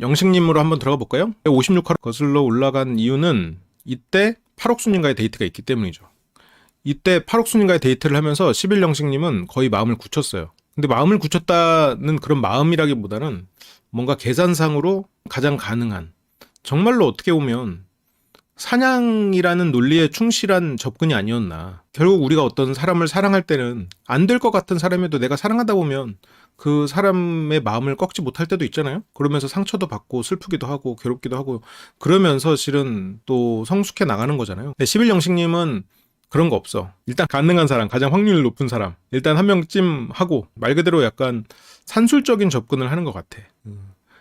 영식님으로 한번 들어가 볼까요? 56화로 거슬러 올라간 이유는 이때 팔옥수님과의 데이트가 있기 때문이죠. 이때 팔옥수님과의 데이트를 하면서 11영식님은 거의 마음을 굳혔어요. 근데 마음을 굳혔다는 그런 마음이라기보다는 뭔가 계산상으로 가장 가능한, 정말로 어떻게 보면 사냥이라는 논리에 충실한 접근이 아니었나. 결국 우리가 어떤 사람을 사랑할 때는 안 될 것 같은 사람에도 내가 사랑하다 보면 그 사람의 마음을 꺾지 못할 때도 있잖아요. 그러면서 상처도 받고 슬프기도 하고 괴롭기도 하고 그러면서 실은 또 성숙해 나가는 거잖아요. 근데 11영식님은 그런 거 없어. 일단 가능한 사람, 가장 확률 높은 사람, 일단 한 명쯤 하고 말 그대로 약간 산술적인 접근을 하는 것 같아.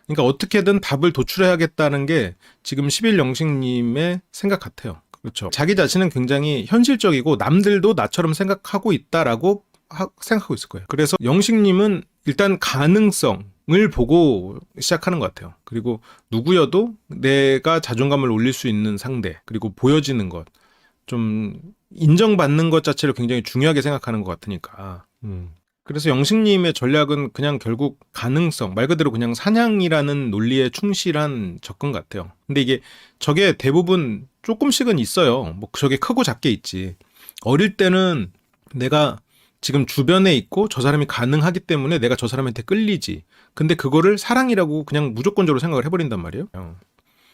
그러니까 어떻게든 답을 도출해야겠다는 게 지금 11영식님의 생각 같아요. 그렇죠. 자기 자신은 굉장히 현실적이고 남들도 나처럼 생각하고 있다라고 생각하고 있을 거예요. 그래서 영식님은 일단 가능성을 보고 시작하는 것 같아요. 그리고 누구여도 내가 자존감을 올릴 수 있는 상대, 그리고 보여지는 것, 좀 인정받는 것 자체를 굉장히 중요하게 생각하는 것 같으니까. 그래서 영식님의 전략은 그냥 결국 가능성, 말 그대로 그냥 사냥이라는 논리에 충실한 접근 같아요. 근데 이게 저게 대부분 조금씩은 있어요. 뭐 저게 크고 작게 있지. 어릴 때는 내가 지금 주변에 있고 저 사람이 가능하기 때문에 내가 저 사람한테 끌리지. 근데 그거를 사랑이라고 그냥 무조건적으로 생각을 해버린단 말이에요.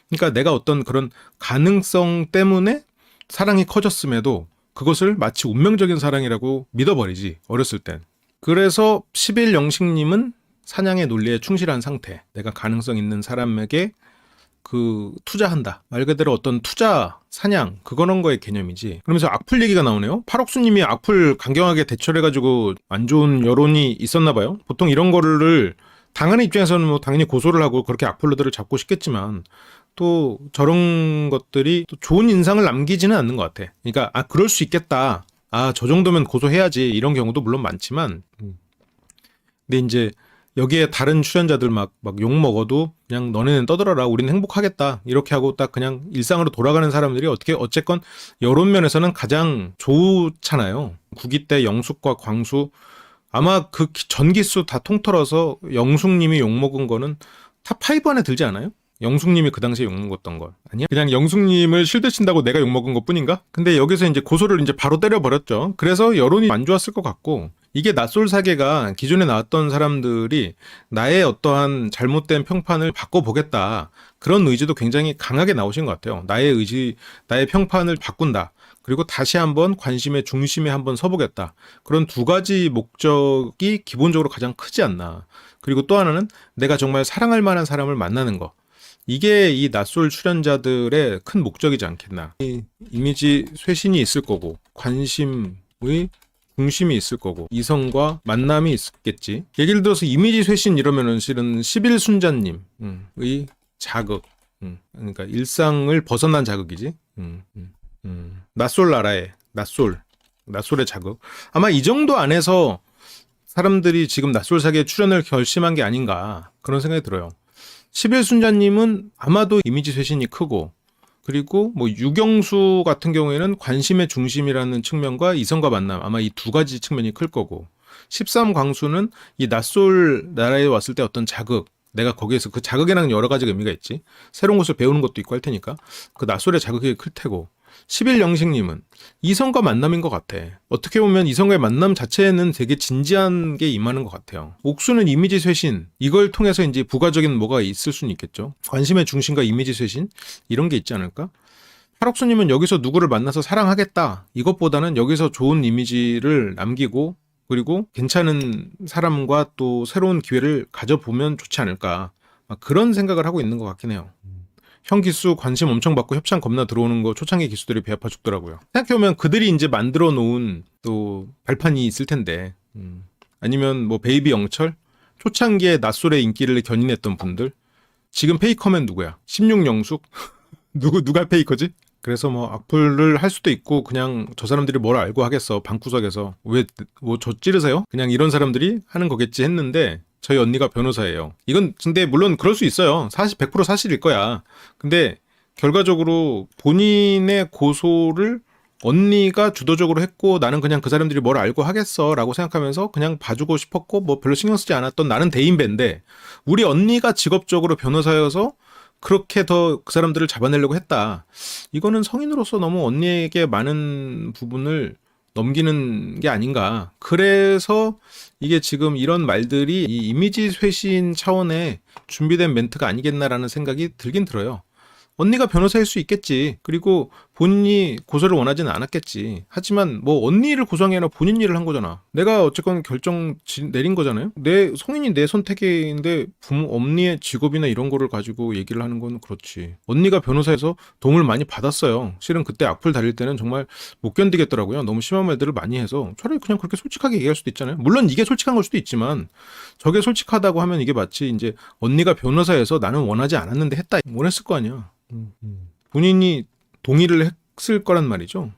그러니까 내가 어떤 그런 가능성 때문에 사랑이 커졌음에도 그것을 마치 운명적인 사랑이라고 믿어버리지, 어렸을 땐. 그래서 11영식님은 사냥의 논리에 충실한 상태. 내가 가능성 있는 사람에게 투자한다. 말 그대로 어떤 투자, 사냥, 그런 거의 개념이지. 그러면서 악플 얘기가 나오네요. 팔옥수님이 악플 강경하게 대처를 해가지고 안 좋은 여론이 있었나 봐요. 보통 이런 거를 당하는 입장에서는 뭐 당연히 고소를 하고 그렇게 악플러들을 잡고 싶겠지만 또 저런 것들이 또 좋은 인상을 남기지는 않는 것 같아. 그러니까 그럴 수 있겠다. 저 정도면 고소해야지. 이런 경우도 물론 많지만 근데 이제 여기에 다른 출연자들 막 욕 먹어도 그냥 너네는 떠들어라. 우리는 행복하겠다. 이렇게 하고 딱 그냥 일상으로 돌아가는 사람들이 어쨌건 여론 면에서는 가장 좋잖아요. 구기 때 영숙과 광수 아마 그 전기수 다 통틀어서 영숙님이 욕 먹은 거는 탑5 안에 들지 않아요? 영숙님이 그 당시에 욕먹었던 건 아니야? 그냥 영숙님을 실드 친다고 내가 욕먹은 것 뿐인가? 근데 여기서 이제 고소를 이제 바로 때려버렸죠. 그래서 여론이 안 좋았을 것 같고, 이게 낯솔 사계가 기존에 나왔던 사람들이 나의 어떠한 잘못된 평판을 바꿔보겠다, 그런 의지도 굉장히 강하게 나오신 것 같아요. 나의 의지, 나의 평판을 바꾼다, 그리고 다시 한번 관심의 중심에 한번 서보겠다, 그런 두 가지 목적이 기본적으로 가장 크지 않나. 그리고 또 하나는 내가 정말 사랑할 만한 사람을 만나는 거, 이게 이 낯솔 출연자들의 큰 목적이지 않겠나. 이 이미지 쇄신이 있을 거고, 관심의 중심이 있을 거고, 이성과 만남이 있겠지. 예를 들어서 이미지 쇄신 이러면은 실은 11순자님의 자극, 그러니까 일상을 벗어난 자극이지. 낯솔 나라의 낯솔의 자극. 아마 이 정도 안에서 사람들이 지금 낯솔 사계에 출연을 결심한 게 아닌가, 그런 생각이 들어요. 11순자님은 아마도 이미지 쇄신이 크고, 그리고 뭐 유경수 같은 경우에는 관심의 중심이라는 측면과 이성과 만남, 아마 이 두 가지 측면이 클 거고, 13광수는 이 낯솔 나라에 왔을 때 어떤 자극, 내가 거기에서 그 자극에는 여러 가지 의미가 있지. 새로운 것을 배우는 것도 있고 할 테니까 그 낯솔의 자극이 클 테고, 11영식님은 이성과 만남인 것 같아. 어떻게 보면 이성과의 만남 자체는 되게 진지한 게 임하는 것 같아요. 옥수는 이미지 쇄신, 이걸 통해서 이제 부가적인 뭐가 있을 수는 있겠죠. 관심의 중심과 이미지 쇄신, 이런 게 있지 않을까? 팔옥수님은 여기서 누구를 만나서 사랑하겠다, 이것보다는 여기서 좋은 이미지를 남기고, 그리고 괜찮은 사람과 또 새로운 기회를 가져보면 좋지 않을까, 그런 생각을 하고 있는 것 같긴 해요. 형 기수 관심 엄청 받고 협찬 겁나 들어오는 거 초창기 기수들이 배 아파 죽더라고요. 생각해보면 그들이 이제 만들어 놓은 또 발판이 있을 텐데, 아니면 뭐 베이비 영철, 초창기에 낯솔의 인기를 견인했던 분들, 지금 페이커면 누구야? 16영숙? 누가 페이커지? 그래서 뭐 악플을 할 수도 있고, 그냥 저 사람들이 뭘 알고 하겠어, 방구석에서 왜 뭐 저 찌르세요? 그냥 이런 사람들이 하는 거겠지 했는데, 저희 언니가 변호사예요. 이건 근데 물론 그럴 수 있어요. 100% 사실일 거야. 근데 결과적으로 본인의 고소를 언니가 주도적으로 했고 나는 그냥 그 사람들이 뭘 알고 하겠어라고 생각하면서 그냥 봐주고 싶었고 뭐 별로 신경 쓰지 않았던 나는 대인배인데 우리 언니가 직업적으로 변호사여서 그렇게 더 그 사람들을 잡아내려고 했다. 이거는 성인으로서 너무 언니에게 많은 부분을 넘기는 게 아닌가. 그래서 이게 지금 이런 말들이 이 이미지 쇄신 차원의 준비된 멘트가 아니겠나라는 생각이 들긴 들어요. 언니가 변호사일 수 있겠지. 그리고 본인이 고소를 원하지는 않았겠지. 하지만 뭐 언니를 고소한 게 아니라 본인 일을 한 거잖아. 내가 어쨌건 결정 내린 거잖아요. 내 성인이 내 선택인데 부모 언니의 직업이나 이런 거를 가지고 얘기를 하는 건 그렇지. 언니가 변호사에서 도움을 많이 받았어요. 실은 그때 악플 달릴 때는 정말 못 견디겠더라고요. 너무 심한 말들을 많이 해서 차라리 그냥 그렇게 솔직하게 얘기할 수도 있잖아요. 물론 이게 솔직한 걸 수도 있지만 저게 솔직하다고 하면 이게 마치 이제 언니가 변호사에서 나는 원하지 않았는데 했다. 원했을 거 아니야. 본인이 동의를 했을 거란 말이죠.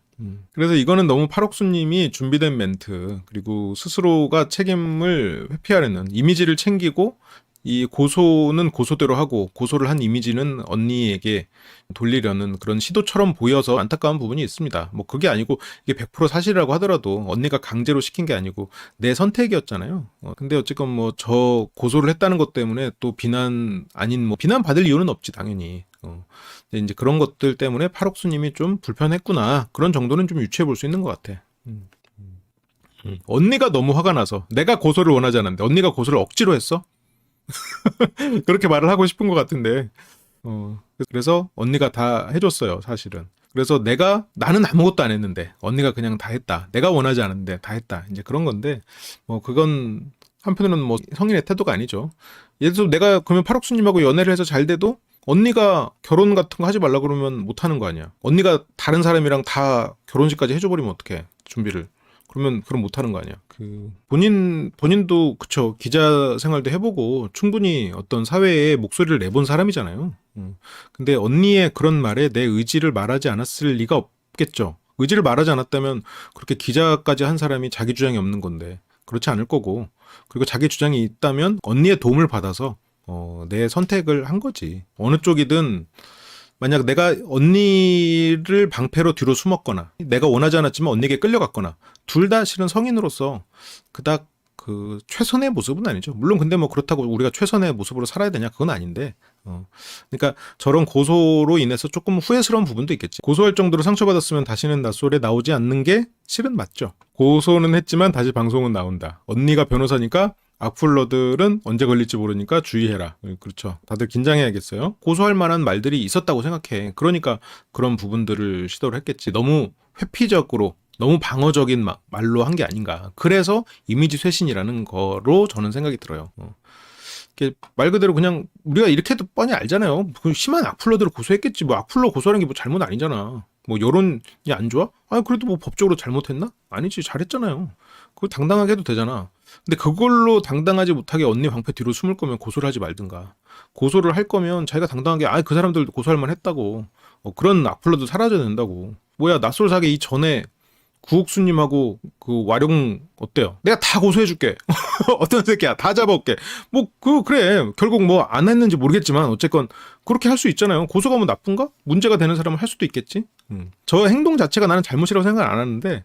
그래서 이거는 너무 팔옥수님이 준비된 멘트 그리고 스스로가 책임을 회피하려는 이미지를 챙기고 이 고소는 고소대로 하고 고소를 한 이미지는 언니에게 돌리려는 그런 시도처럼 보여서 안타까운 부분이 있습니다. 뭐 그게 아니고 이게 100% 사실이라고 하더라도 언니가 강제로 시킨 게 아니고 내 선택이었잖아요. 근데 어쨌건 뭐 저 고소를 했다는 것 때문에 또 비난 아닌 뭐 비난 받을 이유는 없지 당연히. 근데 이제 그런 것들 때문에 팔옥수님이 좀 불편했구나 그런 정도는 좀 유추해 볼 수 있는 것 같아. 언니가 너무 화가 나서 내가 고소를 원하지 않았는데 언니가 고소를 억지로 했어? 그렇게 말을 하고 싶은 것 같은데 그래서 언니가 다 해줬어요 사실은. 그래서 나는 아무것도 안 했는데 언니가 그냥 다 했다. 내가 원하지 않았는데 다 했다. 이제 그런 건데 뭐 그건 한편으로는 뭐 성인의 태도가 아니죠. 예를 들어서 내가 그러면 팔옥수님하고 연애를 해서 잘 돼도 언니가 결혼 같은 거 하지 말라 그러면 못 하는 거 아니야. 언니가 다른 사람이랑 다 결혼식까지 해줘버리면 어떡해 준비를. 그러면 그럼 못 하는 거 아니야. 본인도 그쵸 기자 생활도 해보고 충분히 어떤 사회에 목소리를 내본 사람이잖아요. 근데 언니의 그런 말에 내 의지를 말하지 않았을 리가 없겠죠. 의지를 말하지 않았다면 그렇게 기자까지 한 사람이 자기 주장이 없는 건데 그렇지 않을 거고 그리고 자기 주장이 있다면 언니의 도움을 받아서 내 선택을 한 거지. 어느 쪽이든 만약 내가 언니를 방패로 뒤로 숨었거나 내가 원하지 않았지만 언니에게 끌려갔거나 둘 다 실은 성인으로서 그닥 그 최선의 모습은 아니죠. 물론 근데 뭐 그렇다고 우리가 최선의 모습으로 살아야 되냐 그건 아닌데 그러니까 저런 고소로 인해서 조금 후회스러운 부분도 있겠지. 고소할 정도로 상처받았으면 다시는 낯설에 나오지 않는 게 실은 맞죠. 고소는 했지만 다시 방송은 나온다. 언니가 변호사니까 악플러들은 언제 걸릴지 모르니까 주의해라. 그렇죠. 다들 긴장해야겠어요. 고소할 만한 말들이 있었다고 생각해. 그러니까 그런 부분들을 시도를 했겠지. 너무 회피적으로 너무 방어적인 말로 한 게 아닌가. 그래서 이미지 쇄신이라는 거로 저는 생각이 들어요. 말 그대로 그냥 우리가 이렇게도 뻔히 알잖아요. 심한 악플러들을 고소했겠지. 뭐 악플러 고소하는 게 뭐 잘못 아니잖아. 뭐 여론이 안 좋아? 그래도 뭐 법적으로 잘못했나? 아니지. 잘했잖아요. 그거 당당하게 해도 되잖아. 근데 그걸로 당당하지 못하게 언니 방패 뒤로 숨을 거면 고소를 하지 말든가. 고소를 할 거면 자기가 당당하게 그 사람들도 고소할 만 했다고. 그런 악플러도 사라져야 된다고. 뭐야 낯설 사계 이전에 구옥수님하고 그 와룡 어때요? 내가 다 고소해줄게. 어떤 새끼야 다 잡아올게. 뭐 그래 결국 뭐 안 했는지 모르겠지만 어쨌건 그렇게 할 수 있잖아요. 고소가 뭐 나쁜가? 문제가 되는 사람은 할 수도 있겠지. 저 행동 자체가 나는 잘못이라고 생각 안 하는데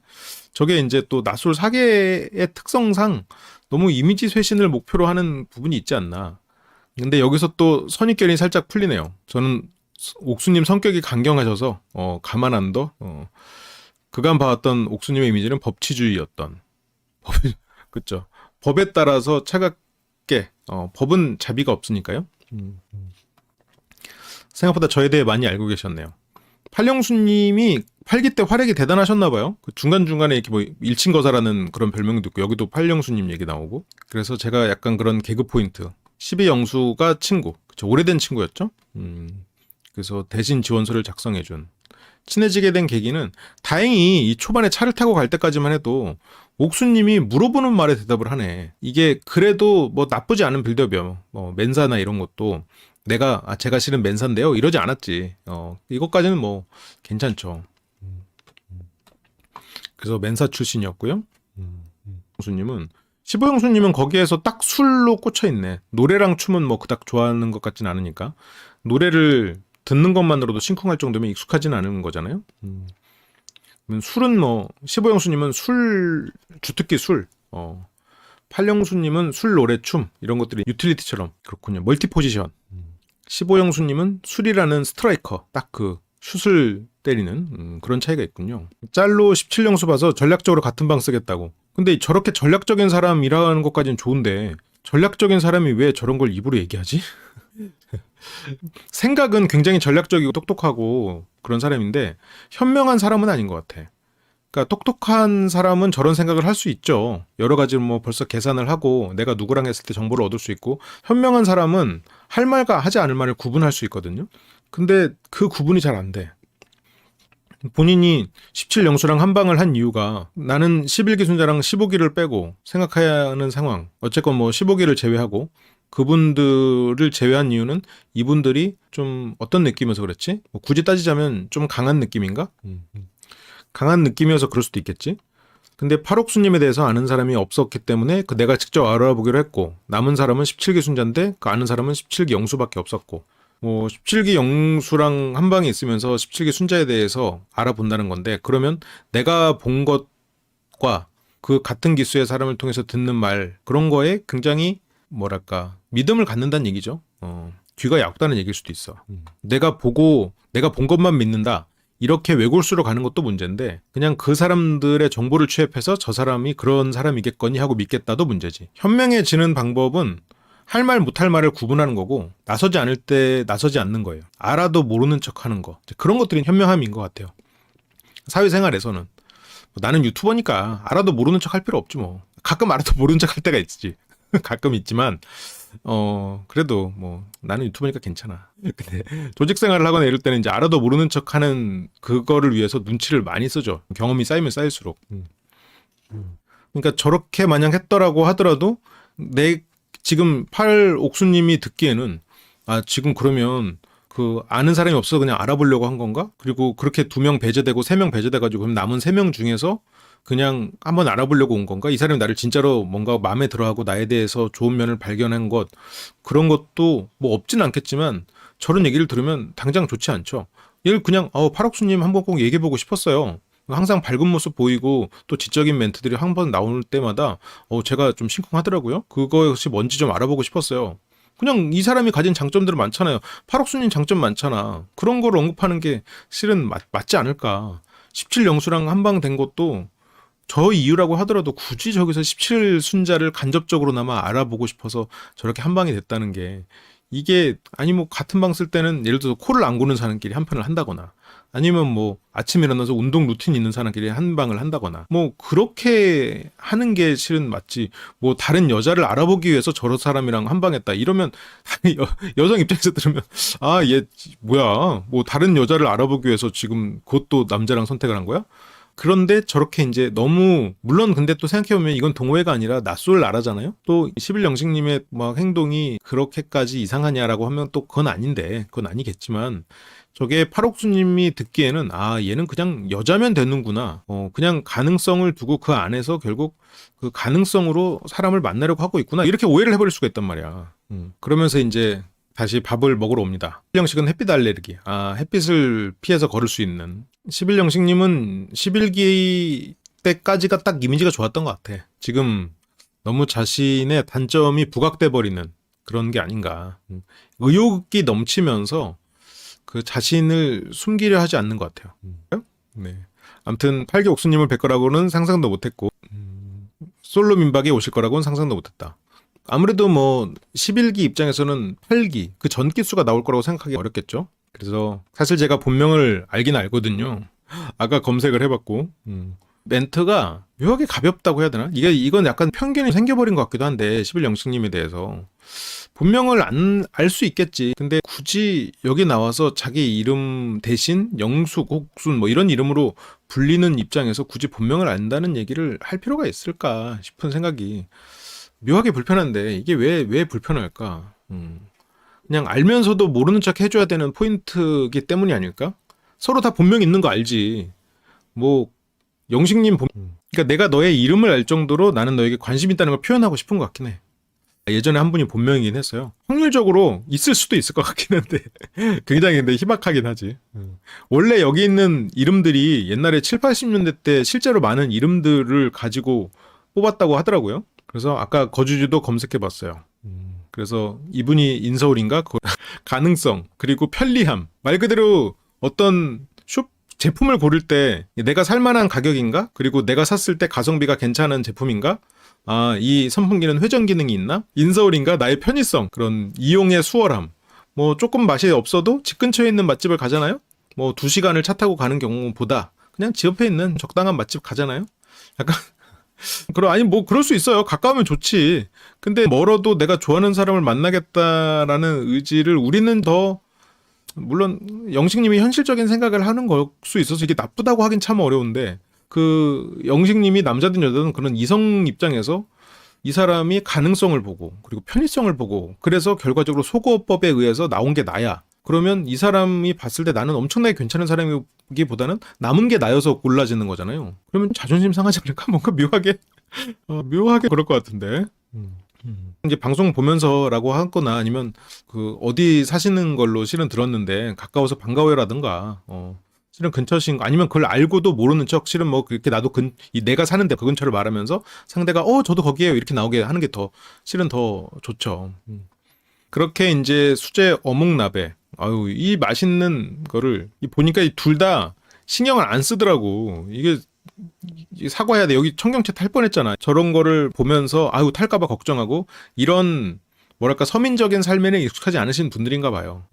저게 이제 또 낯설 사계의 특성상 너무 이미지 쇄신을 목표로 하는 부분이 있지 않나. 근데 여기서 또 선입견이 살짝 풀리네요. 저는 옥수님 성격이 강경하셔서 가만 안 둬. 그간 봐왔던 옥수님의 이미지는 법치주의였던. 그쵸. 법에 따라서 차갑게 법은 자비가 없으니까요. 생각보다 저에 대해 많이 알고 계셨네요. 팔령수님이 팔기 때 활약이 대단하셨나봐요. 중간중간에 이렇게 뭐 일친거사라는 그런 별명도 있고 여기도 팔령수님 얘기 나오고. 그래서 제가 약간 그런 개그 포인트. 12영수가 친구. 그쵸. 오래된 친구였죠. 그래서 대신 지원서를 작성해준. 친해지게 된 계기는 다행히 이 초반에 차를 타고 갈 때까지만 해도 옥수님이 물어보는 말에 대답을 하네. 이게 그래도 뭐 나쁘지 않은 빌드업이요. 맨사나 이런 것도 제가 실은 맨사인데요 이러지 않았지. 이것까지는 뭐 괜찮죠. 그래서 맨사 출신이었고요. 옥수님은 15형수님은 거기에서 딱 술로 꽂혀있네. 노래랑 춤은 뭐 그닥 좋아하는 것 같진 않으니까 노래를 듣는 것만으로도 심쿵할 정도면 익숙하진 않은 거잖아요. 술은 뭐 15영수님은 술 주특기 술, 8영수님은 술 노래 춤 이런 것들이 유틸리티처럼 그렇군요. 멀티 포지션. 15영수님은 술이라는 스트라이커 딱 그 슛을 때리는 그런 차이가 있군요. 짤로 17영수 봐서 전략적으로 같은 방 쓰겠다고. 근데 저렇게 전략적인 사람이라는 것까지는 좋은데 전략적인 사람이 왜 저런 걸 입으로 얘기하지? 생각은 굉장히 전략적이고 똑똑하고 그런 사람인데 현명한 사람은 아닌 것 같아. 그러니까 똑똑한 사람은 저런 생각을 할 수 있죠. 여러 가지 뭐 벌써 계산을 하고 내가 누구랑 했을 때 정보를 얻을 수 있고 현명한 사람은 할 말과 하지 않을 말을 구분할 수 있거든요. 근데 그 구분이 잘 안 돼. 본인이 17영수랑 한 방을 한 이유가 나는 11기 순자랑 15기를 빼고 생각해야 하는 상황. 어쨌건 뭐 15기를 제외하고 그분들을 제외한 이유는 이분들이 좀 어떤 느낌이어서 그랬지? 뭐 굳이 따지자면 좀 강한 느낌인가? 강한 느낌이어서 그럴 수도 있겠지. 근데 팔옥수님에 대해서 아는 사람이 없었기 때문에 그 내가 직접 알아보기로 했고 남은 사람은 17기 순자인데 그 아는 사람은 17기 영수밖에 없었고 뭐 17기 영수랑 한 방에 있으면서 17기 순자에 대해서 알아본다는 건데 그러면 내가 본 것과 그 같은 기수의 사람을 통해서 듣는 말 그런 거에 굉장히 뭐랄까 믿음을 갖는다는 얘기죠. 귀가 얇다는 얘기일 수도 있어. 내가 본 것만 믿는다. 이렇게 외골수로 가는 것도 문제인데 그냥 그 사람들의 정보를 취합해서 저 사람이 그런 사람이겠거니 하고 믿겠다도 문제지. 현명해지는 방법은 할 말 못할 말을 구분하는 거고 나서지 않을 때 나서지 않는 거예요. 알아도 모르는 척하는 거. 그런 것들이 현명함인 것 같아요. 사회생활에서는 뭐 나는 유튜버니까 알아도 모르는 척 할 필요 없지 뭐. 가끔 알아도 모르는 척 할 때가 있지. 가끔 있지만 그래도 뭐 나는 유튜버니까 괜찮아. 근데 조직 생활을 하거나 이럴 때는 이제 알아도 모르는 척하는 그거를 위해서 눈치를 많이 쓰죠. 경험이 쌓이면 쌓일수록. 그러니까 저렇게 만약 했더라고 하더라도 내 지금 팔옥수님이 듣기에는 지금 그러면 그 아는 사람이 없어서 그냥 알아보려고 한 건가? 그리고 그렇게 2명 배제되고 3명 배제돼가지고 그럼 남은 3명 중에서 그냥 한번 알아보려고 온 건가? 이 사람이 나를 진짜로 뭔가 마음에 들어하고 나에 대해서 좋은 면을 발견한 것 그런 것도 뭐 없진 않겠지만 저런 얘기를 들으면 당장 좋지 않죠. 얘를 그냥 팔옥수님 한번 꼭 얘기해보고 싶었어요. 항상 밝은 모습 보이고 또 지적인 멘트들이 한 번 나올 때마다 제가 좀 심쿵하더라고요. 그것이 뭔지 좀 알아보고 싶었어요. 그냥 이 사람이 가진 장점들은 많잖아요. 팔옥수님 장점 많잖아. 그런 걸 언급하는 게 실은 맞지 않을까. 17영수랑 한 방 된 것도 저 이유라고 하더라도 굳이 저기서 17순자를 간접적으로나마 알아보고 싶어서 저렇게 한 방이 됐다는 게 이게 아니 뭐 같은 방 쓸 때는 예를 들어서 코를 안 고는 사람끼리 한 편을 한다거나 아니면 뭐 아침에 일어나서 운동 루틴 있는 사람끼리 한 방을 한다거나 뭐 그렇게 하는 게 실은 맞지 뭐 다른 여자를 알아보기 위해서 저런 사람이랑 한 방 했다 이러면 여성 입장에서 들으면 얘 뭐야 뭐 다른 여자를 알아보기 위해서 지금 그것도 남자랑 선택을 한 거야? 그런데 저렇게 이제 너무 물론 근데 또 생각해보면 이건 동호회가 아니라 낯설 나라잖아요. 또 11영식님의 막 행동이 그렇게까지 이상하냐라고 하면 또 그건 아닌데 그건 아니겠지만 저게 팔옥수님이 듣기에는 얘는 그냥 여자면 되는구나. 그냥 가능성을 두고 그 안에서 결국 그 가능성으로 사람을 만나려고 하고 있구나. 이렇게 오해를 해버릴 수가 있단 말이야. 그러면서 이제 다시 밥을 먹으러 옵니다. 11영식은 햇빛 알레르기. 햇빛을 피해서 걸을 수 있는. 11영식님은 11기 때까지가 딱 이미지가 좋았던 것 같아. 지금 너무 자신의 단점이 부각돼 버리는 그런 게 아닌가. 의욕이 넘치면서 그 자신을 숨기려 하지 않는 것 같아요. 네. 아무튼 8기 옥수님을 뵐 거라고는 상상도 못했고 솔로 민박에 오실 거라고는 상상도 못했다. 아무래도 뭐 11기 입장에서는 8기 그 전기수가 나올 거라고 생각하기 어렵겠죠. 그래서 사실 제가 본명을 알긴 알거든요. 아까 검색을 해봤고 멘트가 묘하게 가볍다고 해야 되나? 이건 약간 편견이 생겨버린 것 같기도 한데 11영식님에 대해서 본명을 알 수 있겠지. 근데 굳이 여기 나와서 자기 이름 대신 영숙, 혹순 뭐 이런 이름으로 불리는 입장에서 굳이 본명을 안다는 얘기를 할 필요가 있을까 싶은 생각이 묘하게 불편한데 이게 왜 불편할까? 그냥 알면서도 모르는 척 해줘야 되는 포인트이기 때문이 아닐까? 서로 다 본명 있는 거 알지. 뭐 영식님 그러니까 내가 너의 이름을 알 정도로 나는 너에게 관심 있다는 걸 표현하고 싶은 것 같긴 해. 예전에 한 분이 본명이긴 했어요. 확률적으로 있을 수도 있을 것 같긴 한데 굉장히 근데 희박하긴 하지. 원래 여기 있는 이름들이 옛날에 7, 80년대 때 실제로 많은 이름들을 가지고 뽑았다고 하더라고요. 그래서 아까 거주지도 검색해봤어요. 그래서 이분이 인서울인가? 가능성, 그리고 편리함. 말 그대로 어떤 제품을 고를 때 내가 살만한 가격인가? 그리고 내가 샀을 때 가성비가 괜찮은 제품인가? 아, 이 선풍기는 회전 기능이 있나? 인서울인가? 나의 편의성, 그런 이용의 수월함. 뭐 조금 맛이 없어도 집 근처에 있는 맛집을 가잖아요? 뭐 2시간을 차 타고 가는 경우보다 그냥 집 옆에 있는 적당한 맛집 가잖아요? 약간 아니 뭐 그럴 수 있어요. 가까우면 좋지. 근데 멀어도 내가 좋아하는 사람을 만나겠다라는 의지를 우리는 더, 물론 영식님이 현실적인 생각을 하는 걸 수 있어서 이게 나쁘다고 하긴 참 어려운데, 그 영식님이 남자든 여자든 그런 이성 입장에서 이 사람이 가능성을 보고 그리고 편의성을 보고 그래서 결과적으로 소거법에 의해서 나온 게 나야. 그러면 이 사람이 봤을 때 나는 엄청나게 괜찮은 사람이기보다는 남은 게 나여서 골라지는 거잖아요. 그러면 자존심 상하지 않을까? 뭔가 묘하게 묘하게 그럴 것 같은데. 이제 방송 보면서라고 하거나 아니면 그 어디 사시는 걸로 실은 들었는데 가까워서 반가워요라든가 실은 근처신 거 아니면 그걸 알고도 모르는 척 실은 뭐 그렇게 나도 내가 사는데 그 근처를 말하면서 상대가 저도 거기에요 이렇게 나오게 하는 게 더 실은 더 좋죠. 그렇게 이제 수제 어묵나베, 아유 이 맛있는 거를 보니까 둘 다 신경을 안 쓰더라고. 이게 사과해야 돼. 여기 청경채 탈 뻔했잖아. 저런 거를 보면서 아유 탈까봐 걱정하고, 이런 뭐랄까 서민적인 삶에는 익숙하지 않으신 분들인가 봐요.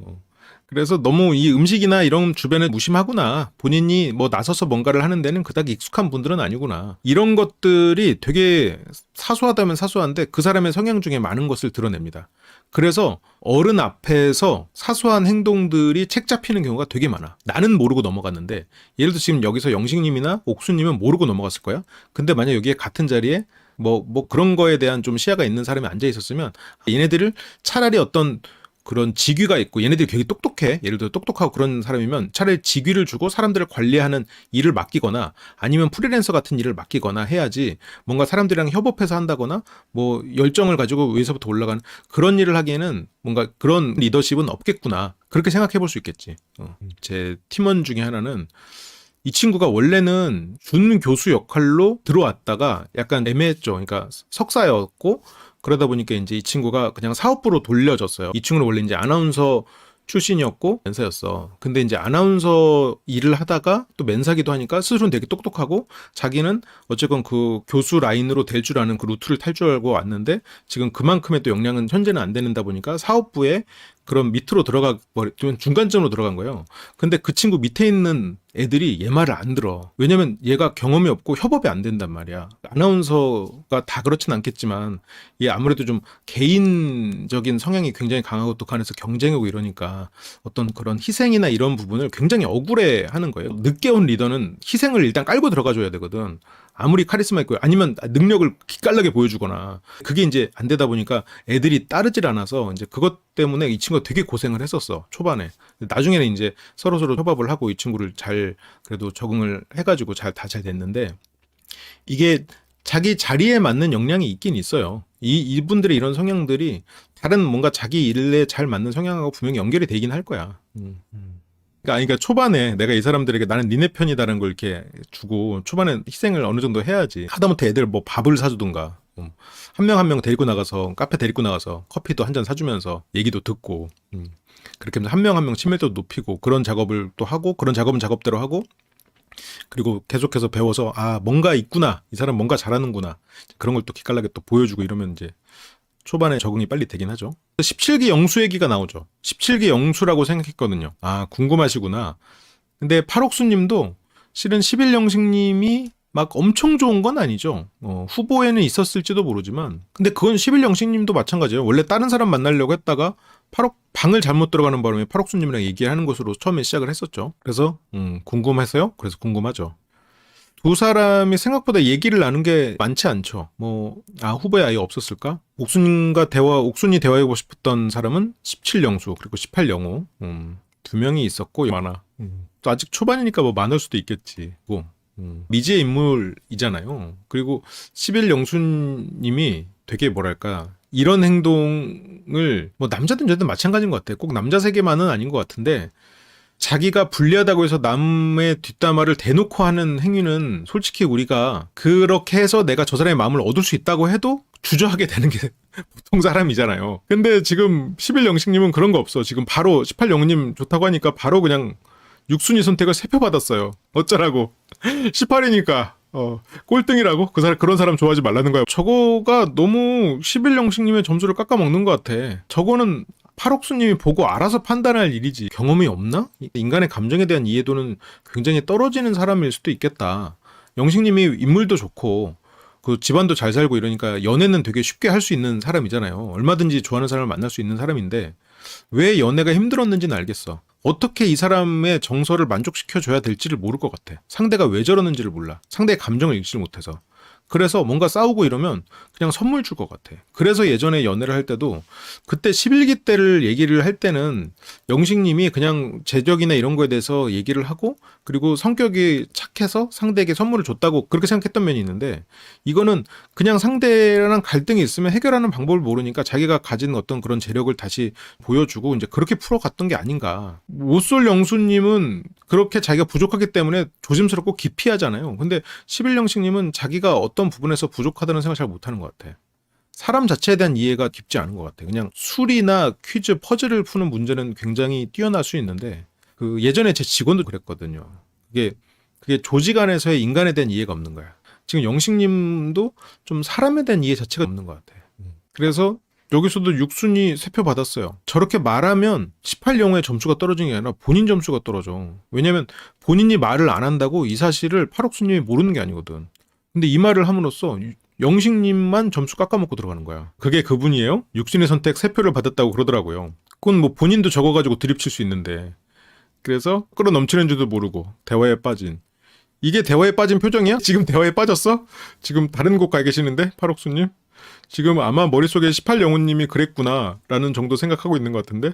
그래서 너무 이 음식이나 이런 주변에 무심하구나. 본인이 뭐 나서서 뭔가를 하는 데는 그닥 익숙한 분들은 아니구나. 이런 것들이 되게 사소하다면 사소한데 그 사람의 성향 중에 많은 것을 드러냅니다. 그래서 어른 앞에서 사소한 행동들이 책 잡히는 경우가 되게 많아. 나는 모르고 넘어갔는데, 예를 들어 지금 여기서 영식님이나 옥수님은 모르고 넘어갔을 거야. 근데 만약 여기에 같은 자리에 뭐 그런 거에 대한 좀 시야가 있는 사람이 앉아 있었으면 얘네들을 차라리 어떤 그런 직위가 있고 얘네들이 되게 똑똑해. 예를 들어 똑똑하고 그런 사람이면 차라리 직위를 주고 사람들을 관리하는 일을 맡기거나 아니면 프리랜서 같은 일을 맡기거나 해야지, 뭔가 사람들이랑 협업해서 한다거나 뭐 열정을 가지고 위에서부터 올라가는 그런 일을 하기에는 뭔가 그런 리더십은 없겠구나. 그렇게 생각해 볼 수 있겠지. 제 팀원 중에 하나는 이 친구가 원래는 준 교수 역할로 들어왔다가 약간 애매했죠. 그러니까 석사였고 그러다 보니까 이제 이 친구가 그냥 사업부로 돌려졌어요. 이 친구는 원래 이제 아나운서 출신이었고 멘사였어. 근데 이제 아나운서 일을 하다가 또 멘사기도 하니까 스스로는 되게 똑똑하고 자기는 어쨌건 그 교수 라인으로 될 줄 아는 그 루트를 탈 줄 알고 왔는데 지금 그만큼의 또 역량은 현재는 안 되는다 보니까 사업부에 그런 밑으로 중간점으로 들어간 거예요. 근데 그 친구 밑에 있는 애들이 얘 말을 안 들어. 왜냐면 얘가 경험이 없고 협업이 안 된단 말이야. 아나운서가 다 그렇진 않겠지만 얘 아무래도 좀 개인적인 성향이 굉장히 강하고 또 그 안에서 경쟁하고 이러니까 어떤 그런 희생이나 이런 부분을 굉장히 억울해 하는 거예요. 늦게 온 리더는 희생을 일단 깔고 들어가 줘야 되거든. 아무리 카리스마 있고 아니면 능력을 기깔나게 보여주거나. 그게 이제 안 되다 보니까 애들이 따르질 않아서 이제 그것 때문에 이 친구가 되게 고생을 했었어, 초반에. 나중에는 이제 서로서로 협업을 하고 이 친구를 잘 그래도 적응을 해가지고 다 잘 됐는데, 이게 자기 자리에 맞는 역량이 있긴 있어요. 이분들의 이런 성향들이 다른 뭔가 자기 일에 잘 맞는 성향하고 분명히 연결이 되긴 할 거야. 그러니까 초반에 내가 이 사람들에게 나는 니네 편이다라는 걸 이렇게 주고 초반에 희생을 어느 정도 해야지. 하다못해 애들 뭐 밥을 사주든가 한 명 한 명 데리고 나가서 카페 데리고 나가서 커피도 한 잔 사주면서 얘기도 듣고 그렇게 하면서 한 명 한 명 친밀도도 높이고 그런 작업을 또 하고 그런 작업은 작업대로 하고 그리고 계속해서 배워서 뭔가 있구나, 이 사람 뭔가 잘하는구나, 그런 걸 또 기깔나게 또 보여주고 이러면 이제 초반에 적응이 빨리 되긴 하죠. 17기 영수 얘기가 나오죠. 17기 영수라고 생각했거든요. 궁금하시구나. 근데 팔옥수님도 실은 11영식님이 막 엄청 좋은 건 아니죠. 후보에는 있었을지도 모르지만, 근데 그건 11영식님도 마찬가지예요. 원래 다른 사람 만나려고 했다가 방을 잘못 들어가는 바람에 팔옥수님이랑 얘기하는 것으로 처음에 시작을 했었죠. 그래서 궁금해서요? 그래서 궁금하죠. 두 사람이 생각보다 얘기를 나눈 게 많지 않죠. 후보에 아예 없었을까? 옥순이 대화해보고 싶었던 사람은 17영수, 그리고 18영호. 두 명이 있었고, 많아. 또 아직 초반이니까 뭐 많을 수도 있겠지. 미지의 인물이잖아요. 그리고 11영수님이 되게 뭐랄까, 이런 행동을 뭐 남자든 여자든 마찬가지인 것 같아요. 꼭 남자 세계만은 아닌 것 같은데 자기가 불리하다고 해서 남의 뒷담화를 대놓고 하는 행위는 솔직히 우리가 그렇게 해서 내가 저 사람의 마음을 얻을 수 있다고 해도 주저하게 되는 게 보통 사람이잖아요. 근데 지금 11영식님은 그런 거 없어. 지금 바로 18영님 좋다고 하니까 바로 그냥 육순위 선택을 3표 받았어요. 어쩌라고. 18이니까. 꼴등이라고? 그런 사람 좋아하지 말라는 거야. 저거가 너무 11영식님의 점수를 깎아먹는 것 같아. 저거는 팔옥수님이 보고 알아서 판단할 일이지. 경험이 없나? 인간의 감정에 대한 이해도는 굉장히 떨어지는 사람일 수도 있겠다. 영식님이 인물도 좋고 그 집안도 잘 살고 이러니까 연애는 되게 쉽게 할 수 있는 사람이잖아요. 얼마든지 좋아하는 사람을 만날 수 있는 사람인데 왜 연애가 힘들었는지는 알겠어. 어떻게 이 사람의 정서를 만족시켜줘야 될지를 모를 것 같아. 상대가 왜 저러는지를 몰라. 상대의 감정을 읽지를 못해서. 그래서 뭔가 싸우고 이러면 그냥 선물 줄 것 같아. 그래서 예전에 연애를 할 때도 그때 11기 때를 얘기를 할 때는 영식님이 그냥 재적이나 이런 거에 대해서 얘기를 하고 그리고 성격이 착해서 상대에게 선물을 줬다고 그렇게 생각했던 면이 있는데 이거는 그냥 상대랑 갈등이 있으면 해결하는 방법을 모르니까 자기가 가진 어떤 그런 재력을 다시 보여주고 이제 그렇게 풀어갔던 게 아닌가. 모쏠 영수님은 그렇게 자기가 부족하기 때문에 조심스럽고 기피하잖아요. 근데 11영식님은 자기가 어떤 부분에서 부족하다는 생각을 잘 못하는 것 같아. 사람 자체에 대한 이해가 깊지 않은 것 같아. 그냥 술이나 퀴즈, 퍼즐을 푸는 문제는 굉장히 뛰어날 수 있는데 그 예전에 제 직원도 그랬거든요. 그게 조직 안에서의 인간에 대한 이해가 없는 거야. 지금 영식님도 좀 사람에 대한 이해 자체가 없는 것 같아. 그래서 여기서도 육순위 3표 받았어요. 저렇게 말하면 18영의 점수가 떨어지는 게 아니라 본인 점수가 떨어져. 왜냐면 본인이 말을 안 한다고 이 사실을 팔옥수님이 모르는 게 아니거든. 근데 이 말을 함으로써 영식님만 점수 깎아먹고 들어가는 거야. 그게 그분이에요? 육순위 선택 3표를 받았다고 그러더라고요. 그건 뭐 본인도 적어가지고 드립칠 수 있는데. 그래서 끌어 넘치는 줄도 모르고 대화에 빠진. 이게 대화에 빠진 표정이야? 지금 대화에 빠졌어? 지금 다른 곳 가 계시는데? 팔옥수님? 지금 아마 머릿속에 18영혼님이 그랬구나라는 정도 생각하고 있는 것 같은데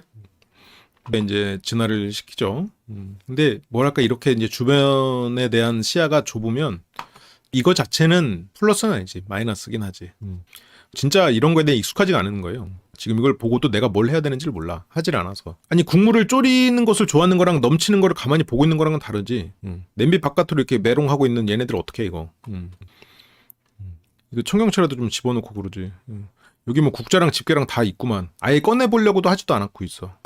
이제 진화를 시키죠. 근데 뭐랄까 이렇게 이제 주변에 대한 시야가 좁으면 이거 자체는 플러스는 아니지 마이너스긴 하지. 진짜 이런 거에 대해 익숙하지가 않은 거예요. 지금 이걸 보고도 내가 뭘 해야 되는지를 몰라. 하질 않아서. 아니 국물을 졸이는 것을 좋아하는 거랑 넘치는 거를 가만히 보고 있는 거랑은 다르지. 냄비 바깥으로 이렇게 메롱하고 있는 얘네들 어떻게 해 이거. 이거 청경채라도 좀 집어넣고 그러지. 여기 뭐 국자랑 집게랑 다 있구만. 아예 꺼내보려고도 하지도 않고 있어.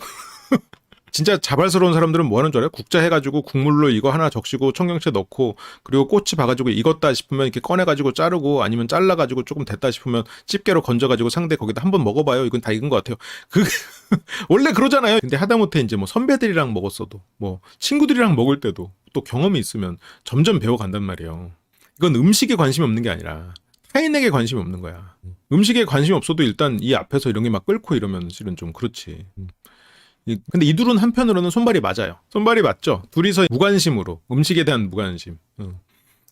진짜 자발스러운 사람들은 뭐 하는 줄 알아요? 국자 해가지고 국물로 이거 하나 적시고 청경채 넣고 그리고 꼬치 봐가지고 익었다 싶으면 이렇게 꺼내가지고 자르고 아니면 잘라가지고 조금 됐다 싶으면 집게로 건져가지고 상대 거기다 한번 먹어봐요. 이건 다 익은 것 같아요. 원래 그러잖아요. 근데 하다못해 이제 뭐 선배들이랑 먹었어도 뭐 친구들이랑 먹을 때도 또 경험이 있으면 점점 배워간단 말이에요. 이건 음식에 관심이 없는 게 아니라 타인에게 관심이 없는 거야. 음식에 관심이 없어도 일단 이 앞에서 이런 게 막 끓고 이러면 실은 좀 그렇지. 근데 이 둘은 한편으로는 손발이 맞아요. 손발이 맞죠? 둘이서 무관심으로 음식에 대한 무관심.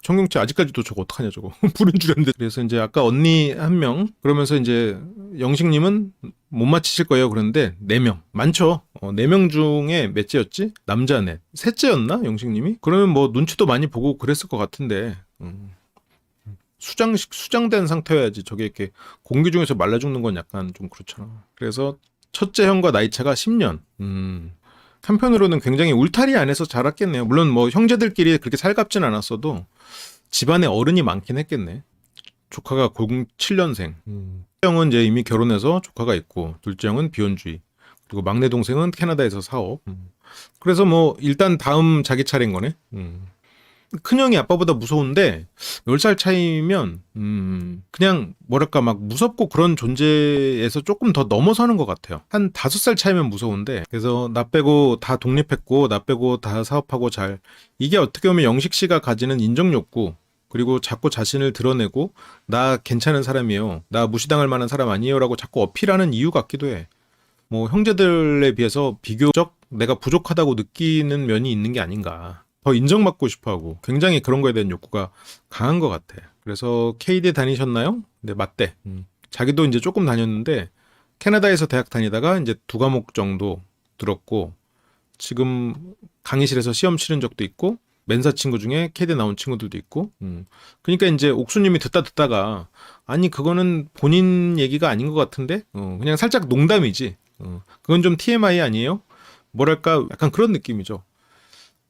청경채 아직까지도 저거 어떡하냐 저거 불은 줄였는데. 그래서 이제 아까 언니 1명 그러면서 이제 영식님은 못 맞히실 거예요. 그런데 4명 많죠. 4명 중에 몇째였지? 남자 넷 셋째였나 영식님이? 그러면 뭐 눈치도 많이 보고 그랬을 것 같은데. 수장된 상태여야지. 저게 이렇게 공기 중에서 말라 죽는 건 약간 좀 그렇잖아. 그래서 첫째 형과 나이 차가 10년. 한편으로는 굉장히 울타리 안에서 자랐겠네요. 물론 뭐 형제들끼리 그렇게 살갑진 않았어도 집안에 어른이 많긴 했겠네. 조카가 07년생. 형은 이제 이미 결혼해서 조카가 있고 둘째 형은 비혼주의. 그리고 막내 동생은 캐나다에서 사업. 그래서 뭐 일단 다음 자기 차례인 거네. 큰형이 아빠보다 무서운데 10살 차이면 그냥 뭐랄까 막 무섭고 그런 존재에서 조금 더 넘어서는 것 같아요. 한 5살 차이면 무서운데 그래서 나 빼고 다 독립했고 나 빼고 다 사업하고 잘 이게 어떻게 보면 영식 씨가 가지는 인정 욕구 그리고 자꾸 자신을 드러내고 나 괜찮은 사람이에요. 나 무시당할 만한 사람 아니에요 라고 자꾸 어필하는 이유 같기도 해. 뭐 형제들에 비해서 비교적 내가 부족하다고 느끼는 면이 있는 게 아닌가. 더 인정받고 싶어하고 굉장히 그런 거에 대한 욕구가 강한 것 같아. 그래서 KD 다니셨나요? 네, 맞대. 자기도 이제 조금 다녔는데 캐나다에서 대학 다니다가 이제 2과목 정도 들었고 지금 강의실에서 시험 치른 적도 있고 멘사 친구 중에 캐디 나온 친구들도 있고. 그러니까 이제 옥수님이 듣다가 아니 그거는 본인 얘기가 아닌 것 같은데 그냥 살짝 농담이지. 그건 좀 TMI 아니에요? 뭐랄까 약간 그런 느낌이죠.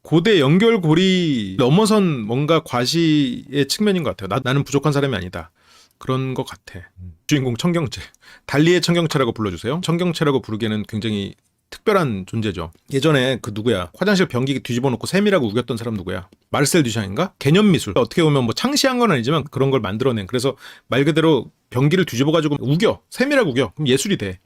고대 연결고리 넘어선 뭔가 과시의 측면인 것 같아요. 나는 부족한 사람이 아니다. 그런 것 같아. 주인공 청경채. 달리의 청경채라고 불러주세요. 청경채라고 부르기에는 굉장히 특별한 존재죠. 예전에 그 누구야? 화장실 변기 뒤집어 놓고 셈이라고 우겼던 사람 누구야? 마르셀 듀샹인가? 개념미술. 어떻게 보면 뭐 창시한 건 아니지만 그런 걸 만들어낸. 그래서 말 그대로 변기를 뒤집어가지고 우겨. 셈이라고 우겨. 그럼 예술이 돼.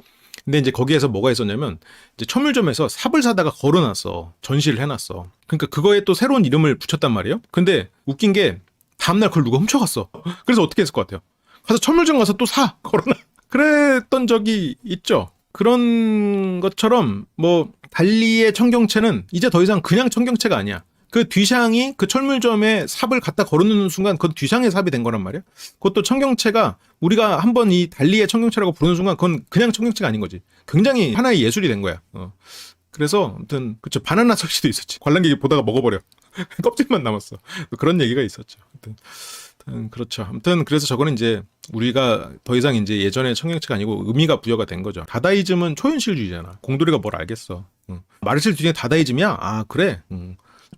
근데 이제 거기에서 뭐가 있었냐면 이제 천물점에서 삽을 사다가 걸어놨어. 전시를 해놨어. 그러니까 그거에 또 새로운 이름을 붙였단 말이에요. 근데 웃긴 게 다음날 그걸 누가 훔쳐갔어. 그래서 어떻게 했을 것 같아요? 가서 천물점 가서 또 사. 걸어놔. 그랬던 적이 있죠. 그런 것처럼 뭐 달리의 청경채는 이제 더 이상 그냥 청경채가 아니야. 그 뒤샹이 그 철물점에 삽을 갖다 걸어놓는 순간 그건 뒤샹의 삽이 된 거란 말이야. 그것도 청경채가 우리가 한번 이 달리의 청경채라고 부르는 순간 그건 그냥 청경채가 아닌 거지. 굉장히 하나의 예술이 된 거야. 그래서 아무튼 그쵸, 바나나 설치도 있었지. 관람객이 보다가 먹어버려. 껍질만 남았어. 그런 얘기가 있었죠. 아무튼 그렇죠. 아무튼 그래서 저거는 이제 우리가 더 이상 이제 예전의 청경채가 아니고 의미가 부여가 된 거죠. 다다이즘은 초현실주의잖아. 공돌이가 뭘 알겠어. 마르셀 듀샹이 다다이즘이야? 아 그래.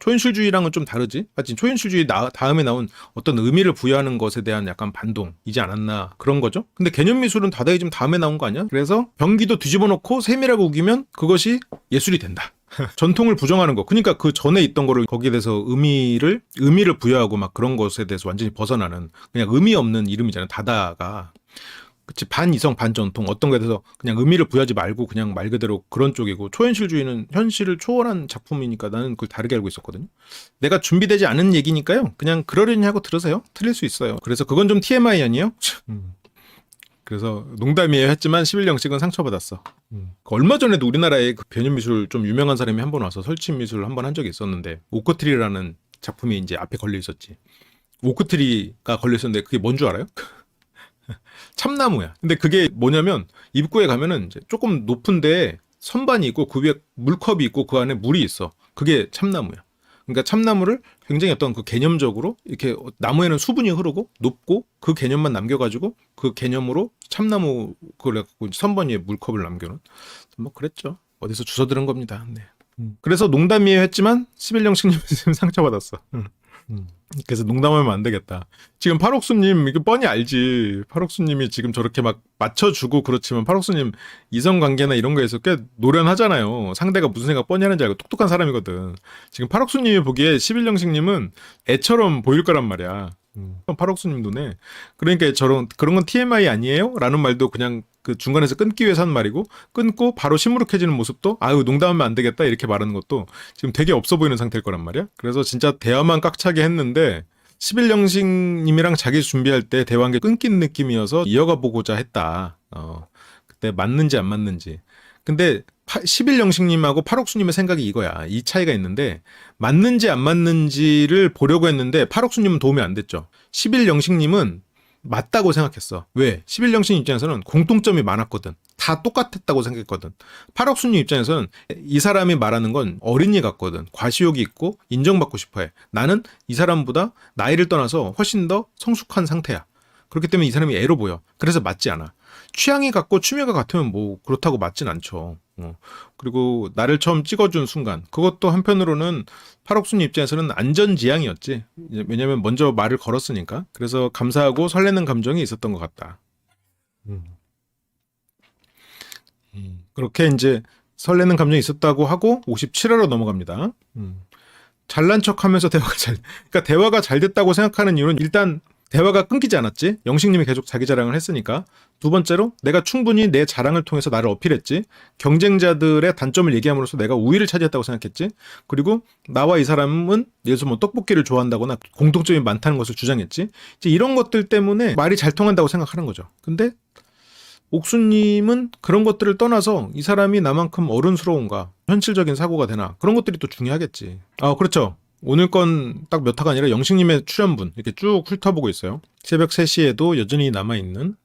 초현실주의랑은 좀 다르지? 하여튼 초현실주의 다음에 나온 어떤 의미를 부여하는 것에 대한 약간 반동이지 않았나 그런 거죠? 근데 개념미술은 다다이즘 다음에 나온 거 아니야? 그래서 변기도 뒤집어 놓고 셈이라고 우기면 그것이 예술이 된다. 전통을 부정하는 거. 그러니까 그 전에 있던 거를 거기에 대해서 의미를 부여하고 막 그런 것에 대해서 완전히 벗어나는 그냥 의미 없는 이름이잖아요. 다다가. 그치, 반이성 반전통 어떤 거에 대해서 그냥 의미를 부여하지 말고 그냥 말 그대로 그런 쪽이고 초현실주의는 현실을 초월한 작품이니까 나는 그걸 다르게 알고 있었거든요. 내가 준비되지 않은 얘기니까요. 그냥 그러려니 하고 들으세요. 틀릴 수 있어요. 그래서 그건 좀 TMI 아니에요? 그래서 농담이에요 했지만 11영식은 상처받았어. 얼마 전에도 우리나라에 그 변현미술 좀 유명한 사람이 한 번 와서 설치미술 한 번 한 적이 있었는데 오크트리라는 작품이 이제 앞에 걸려 있었지. 오크트리가 걸려 있었는데 그게 뭔 줄 알아요? 참나무야. 근데 그게 뭐냐면 입구에 가면은 이제 조금 높은데 선반이 있고 그 위에 물컵이 있고 그 안에 물이 있어. 그게 참나무야. 그러니까 참나무를 굉장히 어떤 그 개념적으로 이렇게 나무에는 수분이 흐르고 높고 그 개념만 남겨가지고 그 개념으로 참나무 그걸 갖고 선반 위에 물컵을 남겨놓은 뭐 그랬죠. 어디서 주워 들은 겁니다. 네. 그래서 농담이에요 했지만 11영식님 상처받았어. 그래서 농담하면 안 되겠다. 지금 팔옥수님 이거 뻔히 알지. 팔옥수님이 지금 저렇게 막 맞춰주고 그렇지만 팔옥수님 이성관계나 이런 거에서 꽤 노련하잖아요. 상대가 무슨 생각 뻔히 하는지 알고 똑똑한 사람이거든. 지금 팔옥수님이 보기에 11영식님은 애처럼 보일 거란 말이야. 팔옥수님 눈에. 그러니까 그런 건 TMI 아니에요? 라는 말도 그냥 그 중간에서 끊기 위해서 한 말이고 끊고 바로 시무룩해지는 모습도 아유 농담하면 안 되겠다 이렇게 말하는 것도 지금 되게 없어 보이는 상태일 거란 말이야. 그래서 진짜 대화만 깍차게 했는데 11영식님이랑 자기 준비할 때 대화한 게 끊긴 느낌이어서 이어가 보고자 했다. 그때 맞는지 안 맞는지. 근데 11영식님하고 팔옥수님의 생각이 이거야. 이 차이가 있는데 맞는지 안 맞는지를 보려고 했는데 팔옥수님은 도움이 안 됐죠. 11영식님은 맞다고 생각했어. 왜? 11영식 입장에서는 공통점이 많았거든. 다 똑같았다고 생각했거든. 팔옥수님 입장에서는 이 사람이 말하는 건 어린이 같거든. 과시욕이 있고 인정받고 싶어해. 나는 이 사람보다 나이를 떠나서 훨씬 더 성숙한 상태야. 그렇기 때문에 이 사람이 애로 보여. 그래서 맞지 않아. 취향이 같고 취미가 같으면 뭐 그렇다고 맞진 않죠. 그리고 나를 처음 찍어준 순간 그것도 한편으로는 팔옥수님 입장에서는 안전지향이었지. 왜냐면 먼저 말을 걸었으니까. 그래서 감사하고 설레는 감정이 있었던 것 같다. 그렇게 이제 설레는 감정이 있었다고 하고 57화로 넘어갑니다. 잘난 척하면서 그러니까 대화가 잘 됐다고 생각하는 이유는 일단 대화가 끊기지 않았지. 영식님이 계속 자기 자랑을 했으니까. 두 번째로 내가 충분히 내 자랑을 통해서 나를 어필했지. 경쟁자들의 단점을 얘기함으로써 내가 우위를 차지했다고 생각했지. 그리고 나와 이 사람은 예를 들어서 뭐 떡볶이를 좋아한다거나 공통점이 많다는 것을 주장했지. 이제 이런 것들 때문에 말이 잘 통한다고 생각하는 거죠. 근데 옥수님은 그런 것들을 떠나서 이 사람이 나만큼 어른스러운가, 현실적인 사고가 되나 그런 것들이 또 중요하겠지. 아 그렇죠. 오늘 건 딱 몇 화가 아니라 영식님의 출연분 이렇게 쭉 훑어보고 있어요. 새벽 3시에도 여전히 남아있는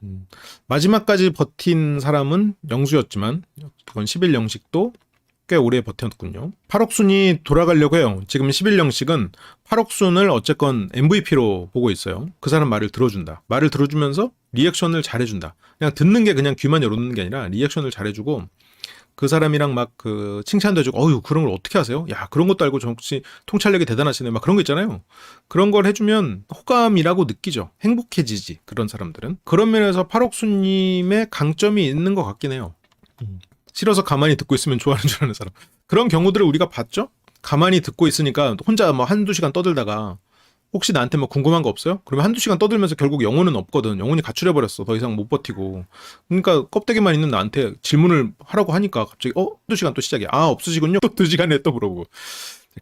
마지막까지 버틴 사람은 영수였지만 그건 11영식도 꽤 오래 버텼군요. 팔옥순이 돌아가려고 해요. 지금 11영식은 팔옥순을 어쨌건 MVP로 보고 있어요. 그 사람 말을 들어준다. 말을 들어주면서 리액션을 잘해준다. 그냥 듣는 게 그냥 귀만 열어놓는 게 아니라 리액션을 잘해주고 그 사람이랑 막 그 칭찬도 해주고 어휴 그런 걸 어떻게 하세요? 야 그런 것도 알고 정치 통찰력이 대단하시네 막 그런 거 있잖아요. 그런 걸 해주면 호감이라고 느끼죠. 행복해지지 그런 사람들은. 그런 면에서 팔옥수님의 강점이 있는 것 같긴 해요. 싫어서 가만히 듣고 있으면 좋아하는 줄 아는 사람. 그런 경우들을 우리가 봤죠? 가만히 듣고 있으니까 혼자 뭐 한두 시간 떠들다가 혹시 나한테 뭐 궁금한 거 없어요? 그러면 한두 시간 떠들면서 결국 영혼은 없거든. 영혼이 가출해버렸어. 더 이상 못 버티고. 그러니까 껍데기만 있는 나한테 질문을 하라고 하니까 갑자기 한두 시간 또 시작이야. 아 없으시군요. 또 2시간에 또 물어보고.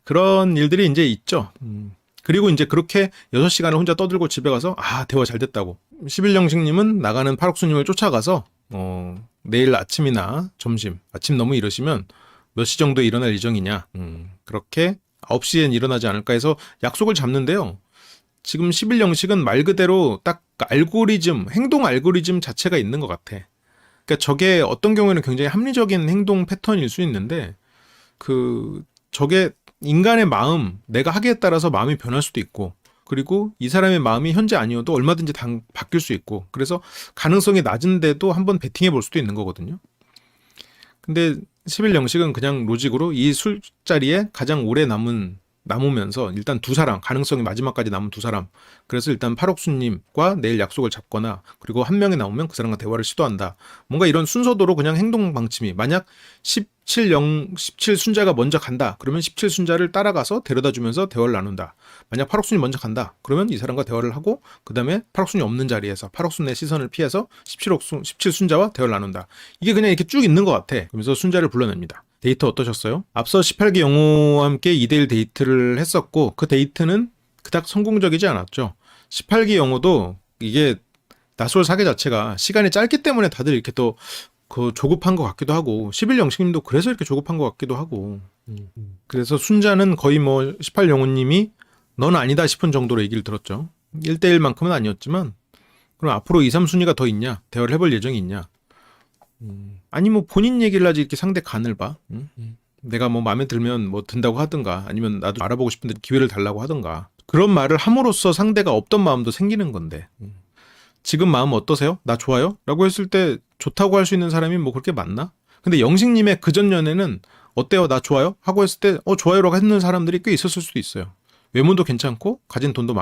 그런 일들이 이제 있죠. 그리고 이제 그렇게 6시간을 혼자 떠들고 집에 가서 대화 잘 됐다고. 11영식님은 나가는 팔옥수님을 쫓아가서 내일 아침이나 점심, 아침 너무 이러시면 몇 시 정도에 일어날 예정이냐. 그렇게 9시엔 일어나지 않을까 해서 약속을 잡는데요. 지금 11영식은 말 그대로 딱 알고리즘, 행동 알고리즘 자체가 있는 것 같아. 그러니까 저게 어떤 경우에는 굉장히 합리적인 행동 패턴일 수 있는데 저게 인간의 마음, 내가 하기에 따라서 마음이 변할 수도 있고 그리고 이 사람의 마음이 현재 아니어도 얼마든지 바뀔 수 있고 그래서 가능성이 낮은데도 한번 베팅해 볼 수도 있는 거거든요. 근데 11영식은 그냥 로직으로 이 술자리에 가장 오래 남으면서 일단 2사람, 가능성이 마지막까지 남은 2사람. 그래서 일단 팔옥수님과 내일 약속을 잡거나 그리고 한 명이 나오면 그 사람과 대화를 시도한다. 뭔가 이런 순서도로 그냥 행동 방침이 만약 17 순자가 먼저 간다. 그러면 17 순자를 따라가서 데려다 주면서 대화를 나눈다. 만약 팔옥순이 먼저 간다. 그러면 이 사람과 대화를 하고 그 다음에 팔옥순이 없는 자리에서 팔옥순의 시선을 피해서 17 순자와 대화를 나눈다. 이게 그냥 이렇게 쭉 있는 것 같아. 그러면서 순자를 불러냅니다. 데이트 어떠셨어요? 앞서 18기 영호와 함께 2대1 데이트를 했었고 그 데이트는 그닥 성공적이지 않았죠. 18기 영호도 이게 낯설 사계 자체가 시간이 짧기 때문에 다들 이렇게 또 조급한 것 같기도 하고 11영식님도 그래서 이렇게 조급한 것 같기도 하고 그래서 순자는 거의 뭐 18영호님이 넌 아니다 싶은 정도로 얘기를 들었죠. 1대1만큼은 아니었지만 그럼 앞으로 2, 3순위가 더 있냐? 대화를 해볼 예정이 있냐? 아니 뭐 본인 얘기를 하지 이렇게 상대 간을 봐. 내가 뭐 마음에 들면 뭐 든다고 하든가 아니면 나도 알아보고 싶은데 기회를 달라고 하든가 그런 말을 함으로써 상대가 없던 마음도 생기는 건데 지금 마음 어떠세요? 나 좋아요? 라고 했을 때 좋다고 할 수 있는 사람이 뭐 그렇게 많나? 근데 영식님의 그전 연애는 어때요? 나 좋아요? 하고 했을 때 좋아요라고 했는 사람들이 꽤 있었을 수도 있어요. 외모도 괜찮고 가진 돈도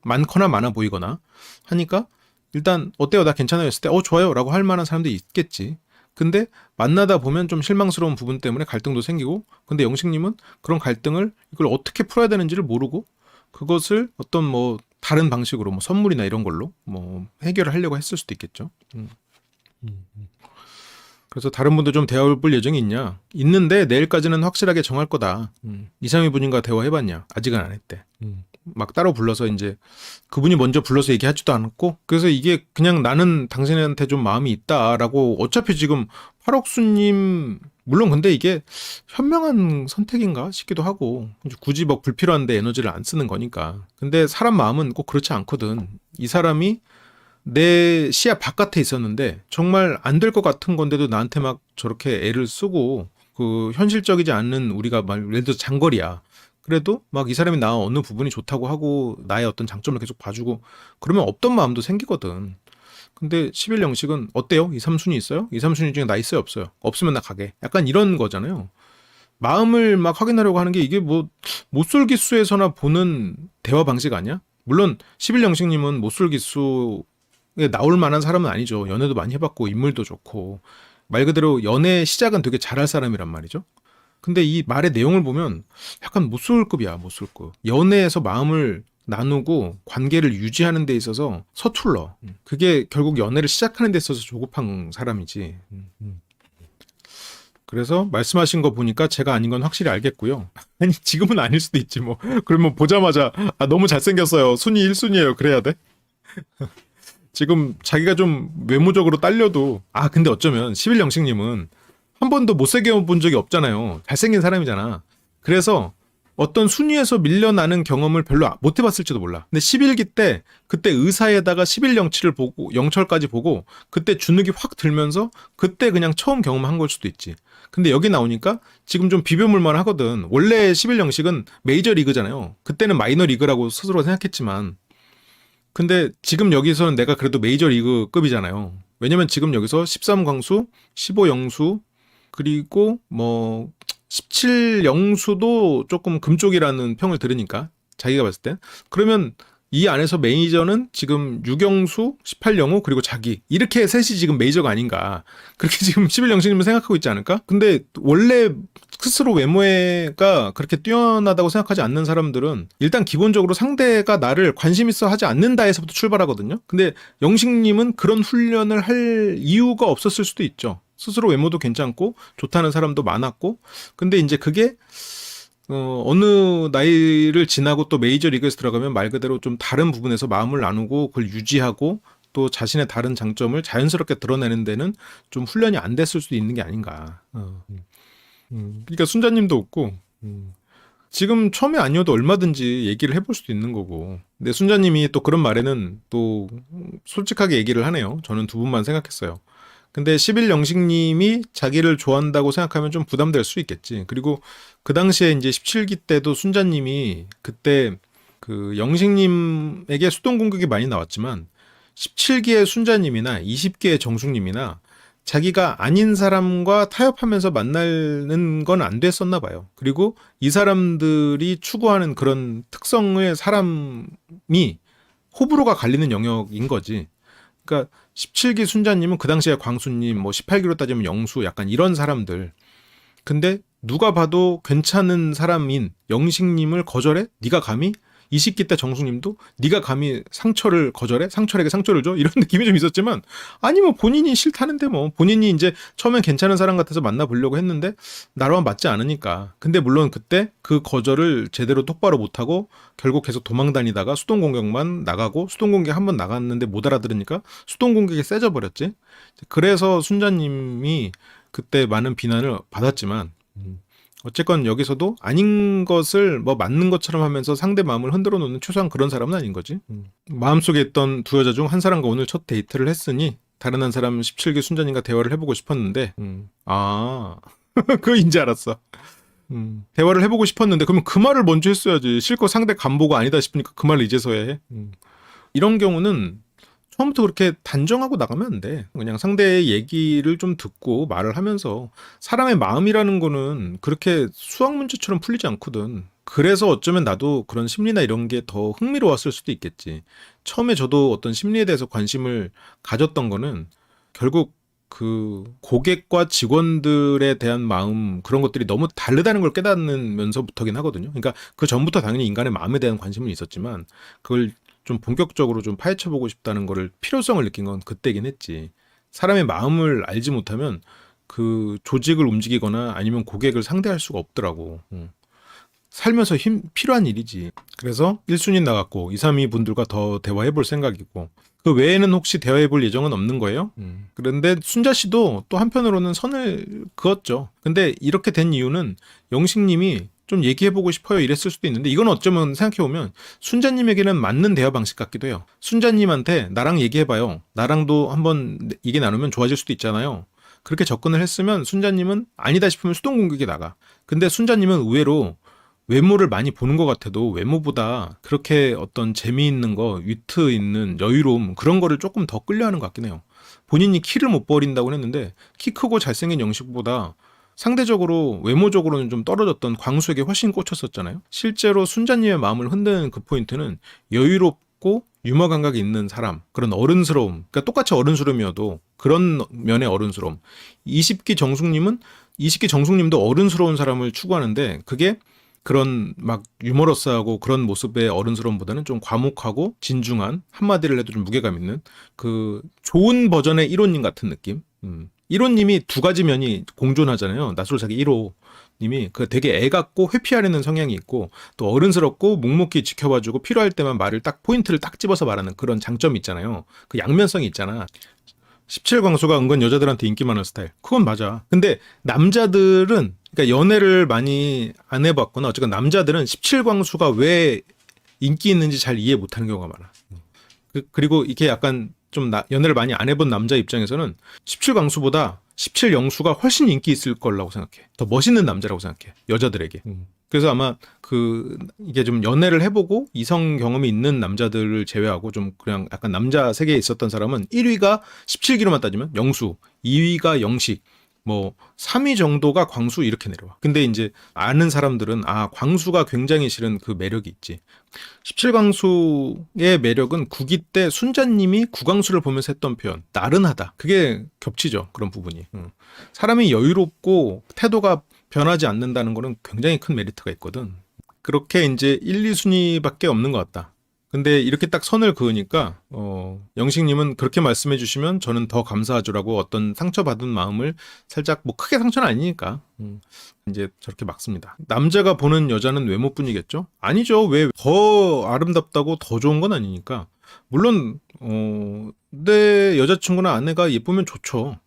많거나 많아 보이거나 하니까 일단 어때요? 나 괜찮아요? 했을 때 좋아요 라고 할 만한 사람도 있겠지. 근데 만나다 보면 좀 실망스러운 부분 때문에 갈등도 생기고 근데 영식님은 그런 갈등을 이걸 어떻게 풀어야 되는지를 모르고 그것을 어떤 뭐 다른 방식으로 뭐 선물이나 이런 걸로 뭐 해결을 하려고 했을 수도 있겠죠. 그래서 다른 분도 좀 대화해볼 예정이 있냐? 있는데 내일까지는 확실하게 정할 거다. 2, 3위 분인가 대화해봤냐? 아직은 안 했대. 막 따로 불러서 이제 그분이 먼저 불러서 얘기하지도 않았고 그래서 이게 그냥 나는 당신한테 좀 마음이 있다라고 어차피 지금 팔옥수님 물론 근데 이게 현명한 선택인가 싶기도 하고 굳이 막 불필요한데 에너지를 안 쓰는 거니까 근데 사람 마음은 꼭 그렇지 않거든. 이 사람이 내 시야 바깥에 있었는데 정말 안 될 것 같은 건데도 나한테 막 저렇게 애를 쓰고 현실적이지 않는 우리가 막 예를 들어서 장거리야. 그래도 막 이 사람이 나 어느 부분이 좋다고 하고 나의 어떤 장점을 계속 봐주고 그러면 없던 마음도 생기거든. 근데 11영식은 어때요? 2, 3순위 있어요? 2, 3순위 중에 나 있어요? 없어요? 없으면 나 가게. 약간 이런 거잖아요. 마음을 막 확인하려고 하는 게 이게 뭐 못쏠기수에서나 보는 대화 방식 아니야? 물론 11영식님은 못쏠기수에 나올 만한 사람은 아니죠. 연애도 많이 해봤고 인물도 좋고 말 그대로 연애 시작은 되게 잘할 사람이란 말이죠. 근데 이 말의 내용을 보면 약간 못쏠급이야, 못쏠급. 연애에서 마음을 나누고 관계를 유지하는 데 있어서 서툴러. 그게 결국 연애를 시작하는 데 있어서 조급한 사람이지. 그래서 말씀하신 거 보니까 제가 아닌 건 확실히 알겠고요. 아니 지금은 아닐 수도 있지 뭐. 그러면 보자마자 너무 잘생겼어요. 순위 1순위예요. 그래야 돼? 지금 자기가 좀 외모적으로 딸려도 근데 어쩌면 11영식님은 한 번도 못생겨 본 적이 없잖아요. 잘생긴 사람이잖아. 그래서 어떤 순위에서 밀려나는 경험을 별로 못 해봤을지도 몰라. 근데 11기 때 그때 의사에다가 11영치를 보고 영철까지 보고 그때 주눅이 확 들면서 그때 그냥 처음 경험한 걸 수도 있지. 근데 여기 나오니까 지금 좀 비벼볼만 하거든. 원래 11영식은 메이저 리그잖아요. 그때는 마이너 리그라고 스스로 생각했지만 근데 지금 여기서는 내가 그래도 메이저 리그급이잖아요. 왜냐면 지금 여기서 13광수, 15영수, 그리고 뭐 17영수도 조금 금쪽이라는 평을 들으니까 자기가 봤을 땐 그러면 이 안에서 메이저는 지금 6영수, 18영호 그리고 자기 이렇게 셋이 지금 메이저가 아닌가 그렇게 지금 11영수님은 생각하고 있지 않을까? 근데 원래 스스로 외모가 그렇게 뛰어나다고 생각하지 않는 사람들은 일단 기본적으로 상대가 나를 관심 있어 하지 않는다에서부터 출발하거든요. 근데 영식님은 그런 훈련을 할 이유가 없었을 수도 있죠. 스스로 외모도 괜찮고 좋다는 사람도 많았고 근데 이제 그게 어느 나이를 지나고 또 메이저 리그에서 들어가면 말 그대로 좀 다른 부분에서 마음을 나누고 그걸 유지하고 또 자신의 다른 장점을 자연스럽게 드러내는 데는 좀 훈련이 안 됐을 수도 있는 게 아닌가. 그러니까 순자님도 없고 지금 처음에 아니어도 얼마든지 얘기를 해볼 수도 있는 거고. 근데 순자님이 또 그런 말에는 또 솔직하게 얘기를 하네요. 저는 두 분만 생각했어요. 근데 11영식님이 자기를 좋아한다고 생각하면 좀 부담될 수 있겠지. 그리고 그 당시에 이제 17기 때도 순자님이 그때 그 영식님에게 수동 공격이 많이 나왔지만 17기의 순자님이나 20기의 정숙님이나 자기가 아닌 사람과 타협하면서 만나는 건 안 됐었나 봐요. 그리고 이 사람들이 추구하는 그런 특성의 사람이 호불호가 갈리는 영역인 거지. 그러니까 17기 순자님은 그 당시에 광수님, 뭐 18기로 따지면 영수, 약간 이런 사람들. 근데 누가 봐도 괜찮은 사람인 영식님을 거절해? 네가 감히? 20기 때 정숙님도 네가 감히 상처를 거절해? 상철에게 상처를 줘? 이런 느낌이 좀 있었지만 아니 뭐 본인이 싫다는데 뭐 본인이 이제 처음엔 괜찮은 사람 같아서 만나보려고 했는데 나랑 맞지 않으니까. 근데 물론 그때 그 거절을 제대로 똑바로 못하고 결국 계속 도망 다니다가 수동 공격만 나가고 수동 공격 한번 나갔는데 못 알아들으니까 수동 공격이 세져 버렸지. 그래서 순자님이 그때 많은 비난을 받았지만 어쨌건 여기서도 아닌 것을 뭐 맞는 것처럼 하면서 상대 마음을 흔들어 놓는 최소한 그런 사람은 아닌 거지. 마음속에 있던 두 여자 중 한 사람과 오늘 첫 데이트를 했으니 다른 한 사람 17기 순자님과 대화를 해보고 싶었는데 그거 인지 알았어. 대화를 해보고 싶었는데 그러면 그 말을 먼저 했어야지. 실컷 상대 간보고 아니다 싶으니까 그 말을 이제서야 해. 이런 경우는 처음부터 그렇게 단정하고 나가면 안 돼. 그냥 상대의 얘기를 좀 듣고 말을 하면서 사람의 마음이라는 거는 그렇게 수학 문제처럼 풀리지 않거든. 그래서 어쩌면 나도 그런 심리나 이런 게 더 흥미로웠을 수도 있겠지. 처음에 저도 어떤 심리에 대해서 관심을 가졌던 거는 결국 그 고객과 직원들에 대한 마음 그런 것들이 너무 다르다는 걸 깨닫으면서부터긴 하거든요. 그러니까 그 전부터 당연히 인간의 마음에 대한 관심은 있었지만 그걸 좀 본격적으로 좀 파헤쳐보고 싶다는 거를 필요성을 느낀 건 그때긴 했지. 사람의 마음을 알지 못하면 그 조직을 움직이거나 아니면 고객을 상대할 수가 없더라고. 살면서 필요한 일이지. 그래서 1순위 나갔고 2, 3위 분들과 더 대화해볼 생각이고 그 외에는 혹시 대화해볼 예정은 없는 거예요? 그런데 순자 씨도 또 한편으로는 선을 그었죠. 근데 이렇게 된 이유는 영식님이 좀 얘기해보고 싶어요 이랬을 수도 있는데 이건 어쩌면 생각해보면 순자님에게는 맞는 대화 방식 같기도 해요. 순자님한테 나랑 얘기해봐요. 나랑도 한번 얘기 나누면 좋아질 수도 있잖아요. 그렇게 접근을 했으면 순자님은 아니다 싶으면 수동 공격이 나가. 근데 순자님은 의외로 외모를 많이 보는 것 같아도 외모보다 그렇게 어떤 재미있는 거, 위트 있는 여유로움 그런 거를 조금 더 끌려하는 것 같긴 해요. 본인이 키를 못 버린다고 했는데 키 크고 잘생긴 영식보다 상대적으로 외모적으로는 좀 떨어졌던 광수에게 훨씬 꽂혔었잖아요. 실제로 순자님의 마음을 흔드는 그 포인트는 여유롭고 유머 감각이 있는 사람, 그런 어른스러움, 그러니까 똑같이 어른스러움이어도 그런 면의 어른스러움. 20기 정숙님도 어른스러운 사람을 추구하는데 그게 그런 막 유머러스하고 그런 모습의 어른스러움보다는 좀 과묵하고 진중한 한마디를 해도 좀 무게감 있는 그 좋은 버전의 1호님 같은 느낌. 1호님이 두 가지 면이 공존하잖아요. 낯설자기 1호님이 그 되게 애 같고 회피하려는 성향이 있고 또 어른스럽고 묵묵히 지켜봐주고 필요할 때만 말을 딱 포인트를 딱 집어서 말하는 그런 장점이 있잖아요. 그 양면성이 있잖아. 17광수가 은근 여자들한테 인기 많은 스타일. 그건 맞아. 근데 남자들은 그러니까 연애를 많이 안 해봤거나 어쨌든 남자들은 17광수가 왜 인기 있는지 잘 이해 못하는 경우가 많아. 그리고 이게 약간 좀 연애를 많이 안 해본 남자 입장에서는 17광수보다 17 영수가 훨씬 인기 있을 거라고 생각해. 더 멋있는 남자라고 생각해. 여자들에게. 그래서 아마 이게 좀 연애를 해보고 이성 경험이 있는 남자들을 제외하고 좀 그냥 약간 남자 세계에 있었던 사람은 1위가 17기로만 따지면 영수, 2위가 영식, 뭐 3위 정도가 광수 이렇게 내려와. 근데 이제 아는 사람들은 광수가 굉장히 실은 그 매력이 있지. 17광수의 매력은 구기 때 순자님이 구광수를 보면서 했던 표현, 나른하다. 그게 겹치죠. 그런 부분이. 사람이 여유롭고 태도가 변하지 않는다는 거는 굉장히 큰 메리트가 있거든. 그렇게 이제 1, 2순위밖에 없는 것 같다. 근데 이렇게 딱 선을 그으니까 영식님은 그렇게 말씀해 주시면 저는 더 감사하죠라고 어떤 상처받은 마음을 살짝, 뭐 크게 상처는 아니니까 이제 저렇게 막습니다. 남자가 보는 여자는 외모뿐이겠죠? 아니죠. 왜 더 아름답다고 더 좋은 건 아니니까. 물론 내 여자친구나 아내가 예쁘면 좋죠.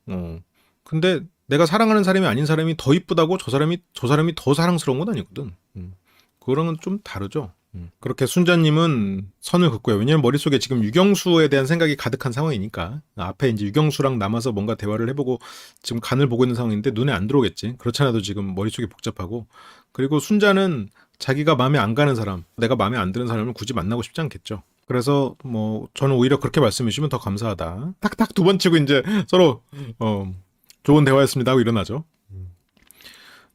근데 내가 사랑하는 사람이 아닌 사람이 더 이쁘다고 저 사람이 더 사랑스러운 건 아니거든. 그거랑은 좀 다르죠. 그렇게 순자님은 선을 긋고요. 왜냐면 머릿속에 지금 유경수에 대한 생각이 가득한 상황이니까. 앞에 이제 유경수랑 남아서 뭔가 대화를 해보고 지금 간을 보고 있는 상황인데 눈에 안 들어오겠지. 그렇지 않아도 지금 머릿속이 복잡하고. 그리고 순자는 자기가 마음에 안 가는 사람, 내가 마음에 안 드는 사람을 굳이 만나고 싶지 않겠죠. 그래서 뭐 저는 오히려 그렇게 말씀해 주시면 더 감사하다. 탁탁 두 번 치고 이제 서로 좋은 대화였습니다 하고 일어나죠.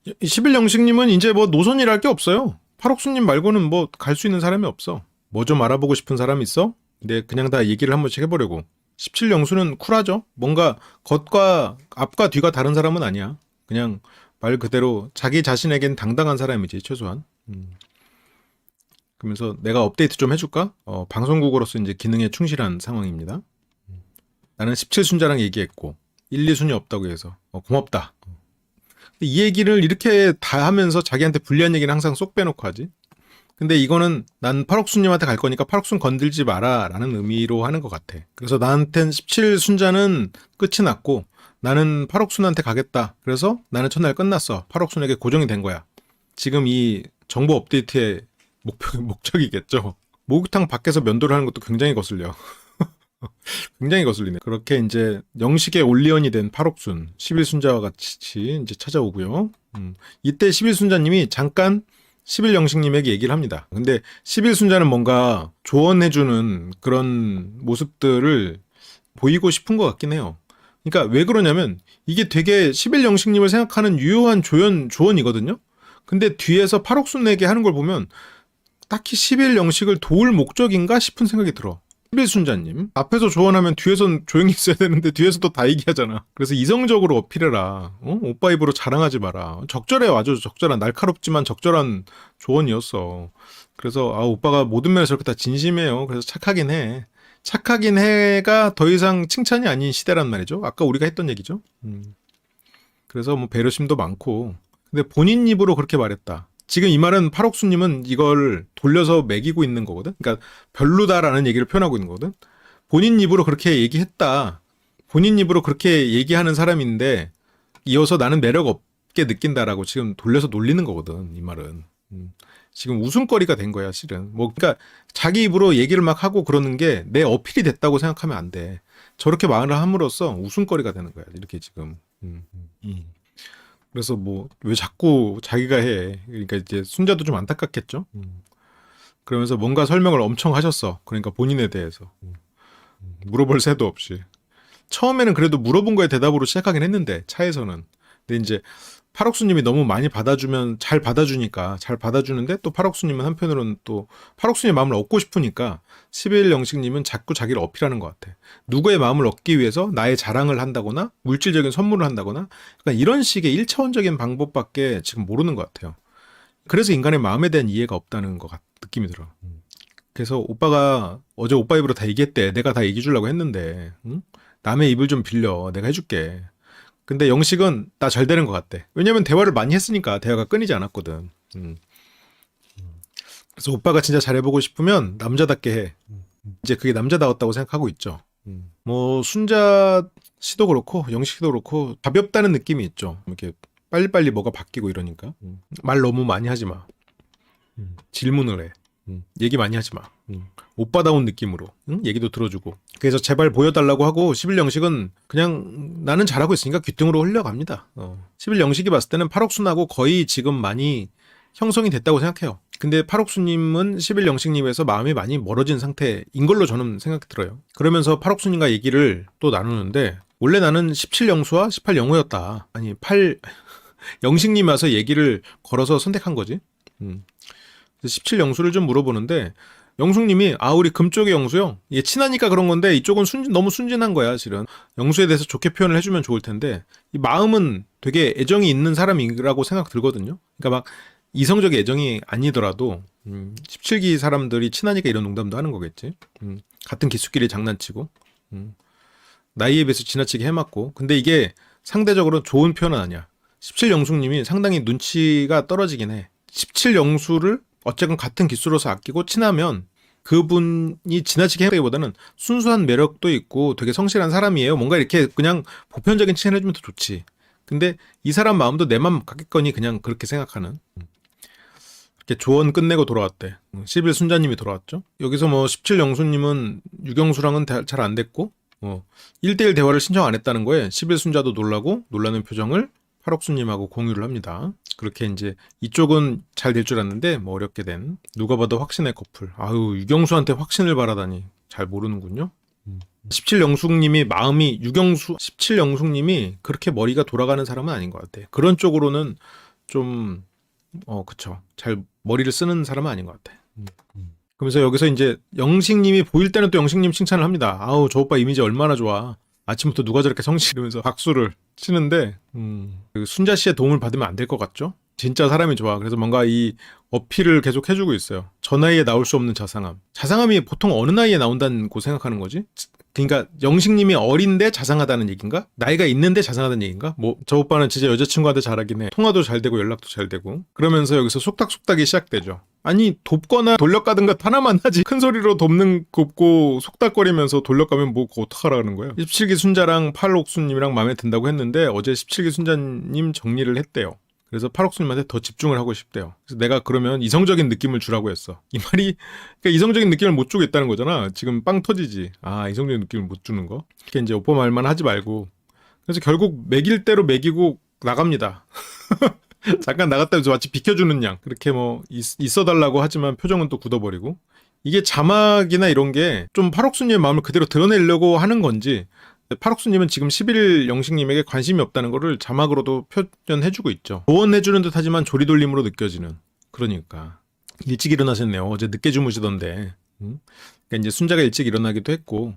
11영식님은 이제 뭐 노선이랄 게 없어요. 팔옥수님 말고는 뭐 갈 수 있는 사람이 없어. 뭐 좀 알아보고 싶은 사람 있어? 근데 그냥 다 얘기를 한 번씩 해보려고. 17영수는 쿨하죠. 뭔가 겉과 앞과 뒤가 다른 사람은 아니야. 그냥 말 그대로 자기 자신에겐 당당한 사람이지 최소한. 그러면서 내가 업데이트 좀 해줄까? 방송국으로서 이제 기능에 충실한 상황입니다. 나는 17순자랑 얘기했고 1, 2순위 없다고 해서 고맙다. 이 얘기를 이렇게 다 하면서 자기한테 불리한 얘기는 항상 쏙 빼놓고 하지. 근데 이거는 난 팔옥수님한테 갈 거니까 팔옥순 건들지 마라 라는 의미로 하는 것 같아. 그래서 나한텐 17순자는 끝이 났고 나는 팔옥순한테 가겠다. 그래서 나는 첫날 끝났어. 팔옥순에게 고정이 된 거야. 지금 이 정보 업데이트의 목적이겠죠. 목욕탕 밖에서 면도를 하는 것도 굉장히 거슬려. 굉장히 거슬리네. 그렇게 이제 영식의 올리언이 된 팔옥순 11순자와 같이 이제 찾아오고요. 이때 11순자님이 잠깐 11영식님에게 얘기를 합니다. 근데 11순자는 뭔가 조언해주는 그런 모습들을 보이고 싶은 것 같긴 해요. 그러니까 왜 그러냐면 이게 되게 11영식님을 생각하는 유효한 조언이거든요. 근데 뒤에서 팔옥순에게 하는 걸 보면 딱히 11영식을 도울 목적인가 싶은 생각이 들어. 11순자님 앞에서 조언하면 뒤에선 조용히 있어야 되는데 뒤에서도 다 얘기하잖아. 그래서 이성적으로 어필해라. 오빠 입으로 자랑하지 마라. 적절해. 아주 적절한, 날카롭지만 적절한 조언이었어. 그래서 오빠가 모든 면에서 저렇게 다 진심해요. 그래서 착하긴 해. 착하긴 해가 더 이상 칭찬이 아닌 시대란 말이죠. 아까 우리가 했던 얘기죠. 그래서 뭐 배려심도 많고. 근데 본인 입으로 그렇게 말했다. 지금 이 말은 팔옥수님은 이걸 돌려서 매기고 있는 거거든. 그러니까 별로다라는 얘기를 표현하고 있는 거거든. 본인 입으로 그렇게 얘기했다. 본인 입으로 그렇게 얘기하는 사람인데 이어서 나는 매력 없게 느낀다라고 지금 돌려서 놀리는 거거든. 이 말은. 지금 웃음거리가 된 거야, 실은. 뭐 그러니까 자기 입으로 얘기를 막 하고 그러는 게 내 어필이 됐다고 생각하면 안 돼. 저렇게 말을 함으로써 웃음거리가 되는 거야. 이렇게 지금. 그래서 뭐 왜 자꾸 자기가 해. 그러니까 이제 순자도 좀 안타깝겠죠. 그러면서 뭔가 설명을 엄청 하셨어. 그러니까 본인에 대해서 물어볼 새도 없이. 처음에는 그래도 물어본 거에 대답으로 시작하긴 했는데 차에서는. 근데 이제 팔옥수님이 너무 많이 받아주면 잘 받아주니까 잘 받아주는데 또 팔옥수님은 한편으로는 또 팔옥수님의 마음을 얻고 싶으니까 11영식님은 자꾸 자기를 어필하는 것 같아. 누구의 마음을 얻기 위해서 나의 자랑을 한다거나 물질적인 선물을 한다거나 약간 이런 식의 1차원적인 방법밖에 지금 모르는 것 같아요. 그래서 인간의 마음에 대한 이해가 없다는 느낌이 들어. 그래서 오빠가 어제 오빠 입으로 다 얘기했대. 내가 다 얘기해 주려고 했는데 남의 입을 좀 빌려. 내가 해줄게. 근데 영식은 나 잘 되는 것 같대. 왜냐면 대화를 많이 했으니까 대화가 끊이지 않았거든. 그래서 오빠가 진짜 잘해보고 싶으면 남자답게 해. 이제 그게 남자다웠다고 생각하고 있죠. 뭐 순자 씨도 그렇고 영식 씨도 그렇고 가볍다는 느낌이 있죠. 이렇게 빨리빨리 뭐가 바뀌고 이러니까. 말 너무 많이 하지 마. 질문을 해. 얘기 많이 하지 마. 오빠다운 느낌으로 얘기도 들어주고. 그래서 제발 보여달라고 하고 11영식은 그냥 나는 잘하고 있으니까 귀등으로 흘려갑니다. 11영식이 봤을 때는 팔옥순하고 거의 지금 많이 형성이 됐다고 생각해요. 근데 팔옥수님은 11영식님에서 마음이 많이 멀어진 상태인 걸로 저는 생각이 들어요. 그러면서 팔옥수님과 얘기를 또 나누는데 원래 나는 17영수와 18영우였다. 아니 8영식님 와서 얘기를 걸어서 선택한 거지. 17영수를 좀 물어보는데 영숙님이 우리 금쪽의 영수요. 이게 친하니까 그런 건데 이쪽은 너무 순진한 거야 실은. 영수에 대해서 좋게 표현을 해주면 좋을 텐데 이 마음은 되게 애정이 있는 사람이라고 생각 들거든요. 그러니까 막 이성적 애정이 아니더라도 17기 사람들이 친하니까 이런 농담도 하는 거겠지. 같은 기수끼리 장난치고 나이에 비해서 지나치게 해맞고. 근데 이게 상대적으로 좋은 표현은 아니야. 17영숙님이 상당히 눈치가 떨어지긴 해. 17영수를 어쨌건 같은 기수로서 아끼고 친하면 그분이 지나치게 하기보다는 순수한 매력도 있고 되게 성실한 사람이에요. 뭔가 이렇게 그냥 보편적인 칭찬해주면 더 좋지. 근데 이 사람 마음도 내 마음 같겠거니 그냥 그렇게 생각하는. 이렇게 조언 끝내고 돌아왔대. 11 순자님이 돌아왔죠. 여기서 뭐 17영수님은 유경수랑은 잘 안 됐고 1대1 대화를 신청 안 했다는 거에 11 순자도 놀라고 놀라는 표정을 팔옥수님하고 공유를 합니다. 그렇게 이제 이쪽은 잘 될 줄 알았는데 뭐 어렵게 된 누가 봐도 확신의 커플. 유경수한테 확신을 바라다니 잘 모르는군요. 17영숙님이 마음이 17영숙님이 그렇게 머리가 돌아가는 사람은 아닌 것 같아. 그런 쪽으로는 좀 그쵸. 잘 머리를 쓰는 사람은 아닌 것 같아. 그러면서 여기서 이제 영식님이 보일 때는 또 영식님 칭찬을 합니다. 저 오빠 이미지 얼마나 좋아. 아침부터 누가 저렇게 성실이면서 박수를 치는데 그 순자 씨의 도움을 받으면 안 될 것 같죠? 진짜 사람이 좋아. 그래서 뭔가 이 어필을 계속 해주고 있어요. 저 나이에 나올 수 없는 자상함. 자상함이 보통 어느 나이에 나온다고 생각하는 거지? 그러니까 영식님이 어린데 자상하다는 얘기인가? 나이가 있는데 자상하다는 얘기인가? 뭐 저 오빠는 진짜 여자친구한테 잘하긴 해. 통화도 잘 되고 연락도 잘 되고. 그러면서 여기서 속닥속닥이 시작되죠. 아니 돕거나 돌려가든 것 하나만 하지. 큰 소리로 돕고 속닥거리면서 돌려가면 뭐 어떡하라는 거예요. 17기 순자랑 팔옥수님이랑 마음에 든다고 했는데 어제 17기 순자님 정리를 했대요. 그래서 팔옥수님한테 더 집중을 하고 싶대요. 그래서 내가 그러면 이성적인 느낌을 주라고 했어. 이 말이 그러니까 이성적인 느낌을 못 주겠다는 거잖아. 지금 빵 터지지. 이성적인 느낌을 못 주는 거. 이렇게 이제 오빠 말만 하지 말고. 그래서 결국 매길 대로 매기고 나갑니다. 잠깐 나갔다 마치 비켜주는 양. 그렇게 뭐 있어달라고 하지만 표정은 또 굳어버리고. 이게 자막이나 이런 게 좀 팔옥수님의 마음을 그대로 드러내려고 하는 건지 팔옥수님은 지금 11영식님에게 관심이 없다는 거를 자막으로도 표현해주고 있죠. 조언해주는 듯 하지만 조리돌림으로 느껴지는. 그러니까 일찍 일어나셨네요. 어제 늦게 주무시던데. 그러니까 이제 순자가 일찍 일어나기도 했고.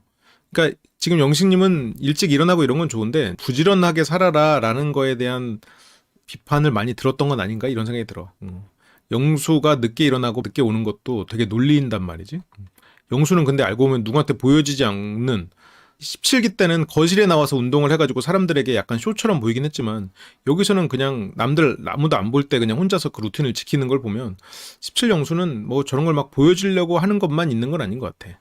그러니까 지금 영식님은 일찍 일어나고 이런 건 좋은데 부지런하게 살아라 라는 거에 대한 비판을 많이 들었던 건 아닌가 이런 생각이 들어. 영수가 늦게 일어나고 늦게 오는 것도 되게 놀린단 말이지. 영수는 근데 알고 보면 누구한테 보여지지 않는 17기 때는 거실에 나와서 운동을 해가지고 사람들에게 약간 쇼처럼 보이긴 했지만 여기서는 그냥 남들 아무도 안 볼 때 그냥 혼자서 그 루틴을 지키는 걸 보면 17영수는 뭐 저런 걸 막 보여주려고 하는 것만 있는 건 아닌 것 같아.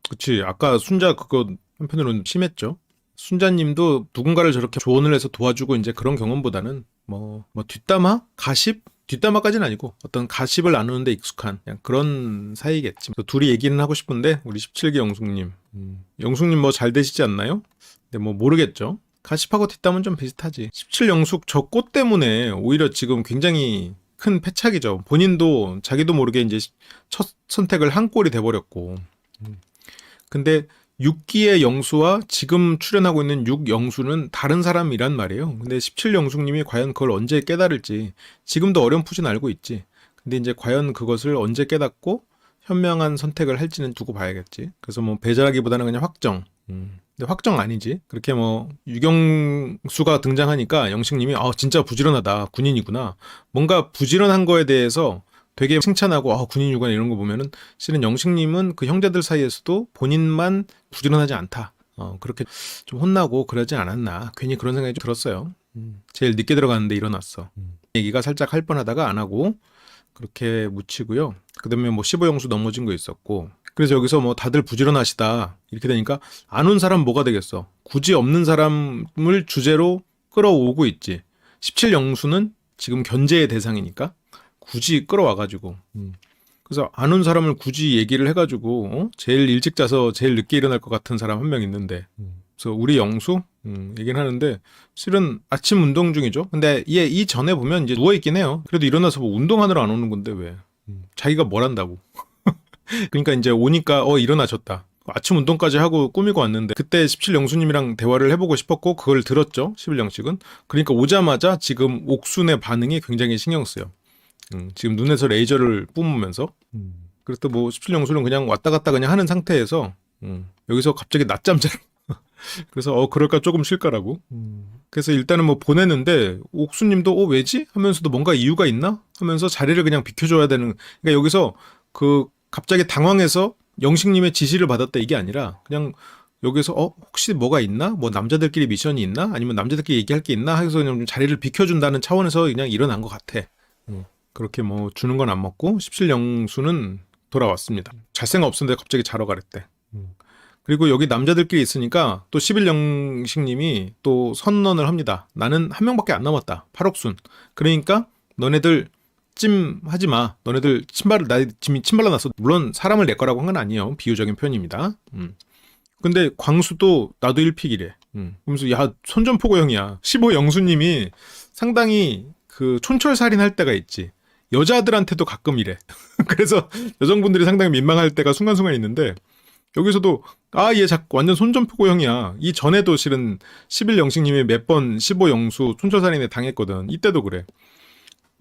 그치. 아까 순자 그거 한편으로는 심했죠. 순자님도 누군가를 저렇게 조언을 해서 도와주고 이제 그런 경험보다는 뭐 뒷담화? 가십? 뒷담화까지는 아니고 어떤 가십을 나누는 데 익숙한 그냥 그런 사이겠지. 둘이 얘기는 하고 싶은데 우리 17기 영숙님. 영숙님 뭐 잘 되시지 않나요? 근데 뭐 모르겠죠. 가십하고 뒷담은 좀 비슷하지. 17영숙 저 꽃 때문에 오히려 지금 굉장히 큰 패착이죠. 본인도 자기도 모르게 이제 첫 선택을 한 꼴이 돼버렸고. 근데 6기의 영수와 지금 출연하고 있는 6영수는 다른 사람이란 말이에요. 근데 17영숙님이 과연 그걸 언제 깨달을지 지금도 어렴풋이 알고 있지. 근데 이제 과연 그것을 언제 깨닫고 현명한 선택을 할지는 두고 봐야겠지. 그래서 뭐 배제하기보다는 그냥 확정. 근데 확정 아니지. 그렇게 뭐 유경수가 등장하니까 영식님이 진짜 부지런하다. 군인이구나. 뭔가 부지런한 거에 대해서 되게 칭찬하고 군인 유관 이런 거 보면은 실은 영식님은 그 형제들 사이에서도 본인만 부지런하지 않다. 그렇게 좀 혼나고 그러지 않았나. 괜히 그런 생각이 좀 들었어요. 제일 늦게 들어갔는데 일어났어. 얘기가 살짝 할 뻔하다가 안 하고 그렇게 묻히고요. 그다음에 뭐 15영수 넘어진 거 있었고. 그래서 여기서 뭐 다들 부지런하시다 이렇게 되니까 안 온 사람 뭐가 되겠어. 굳이 없는 사람을 주제로 끌어오고 있지. 17영수는 지금 견제의 대상이니까 굳이 끌어와가지고 그래서 안 온 사람을 굳이 얘기를 해가지고 제일 일찍 자서 제일 늦게 일어날 것 같은 사람 한 명 있는데 그래서 우리 영수 얘기는 하는데 실은 아침 운동 중이죠. 근데 얘 이 전에 보면 이제 누워 있긴 해요. 그래도 일어나서 뭐 운동하느라 안 오는 건데 왜? 자기가 뭘 한다고? 그러니까 이제 오니까 일어나셨다. 아침 운동까지 하고 꾸미고 왔는데 그때 17영수님이랑 대화를 해보고 싶었고 그걸 들었죠. 11영식은. 그러니까 오자마자 지금 옥순의 반응이 굉장히 신경 쓰여. 지금 눈에서 레이저를 뿜으면서 그래도 뭐 17영수는 그냥 왔다 갔다 그냥 하는 상태에서 여기서 갑자기 낮잠 자러 그래서 그럴까 조금 쉴까라고 그래서 일단은 뭐 보내는데 옥수님도 왜지? 하면서도 뭔가 이유가 있나? 하면서 자리를 그냥 비켜줘야 되는 그러니까 여기서 그 갑자기 당황해서 영식님의 지시를 받았다 이게 아니라 그냥 여기서 혹시 뭐가 있나? 뭐 남자들끼리 미션이 있나? 아니면 남자들끼리 얘기할 게 있나? 해서 그냥 좀 자리를 비켜준다는 차원에서 그냥 일어난 것 같아. 그렇게 뭐 주는 건 안 먹고 17영수는 돌아왔습니다. 잘 생각 없었는데 갑자기 자러 가랬대. 그리고 여기 남자들끼리 있으니까 또 11영식님이 또 선언을 합니다. 나는 한 명밖에 안 남았다. 팔옥순. 그러니까 너네들 찜하지 마. 너네들 나 짐이 침발라놨어. 물론 사람을 내 거라고 한 건 아니에요. 비유적인 표현입니다. 근데 광수도 나도 1픽이래. 그러면서 야 손전포고 형이야. 15영수님이 상당히 그 촌철살인 할 때가 있지. 여자들한테도 가끔 이래. 그래서 여성분들이 상당히 민망할 때가 순간순간 있는데 여기서도 얘 완전 손전포고 형이야. 이 전에도 실은 11영식님이 몇 번 15영수 촌철살인에 당했거든. 이때도 그래.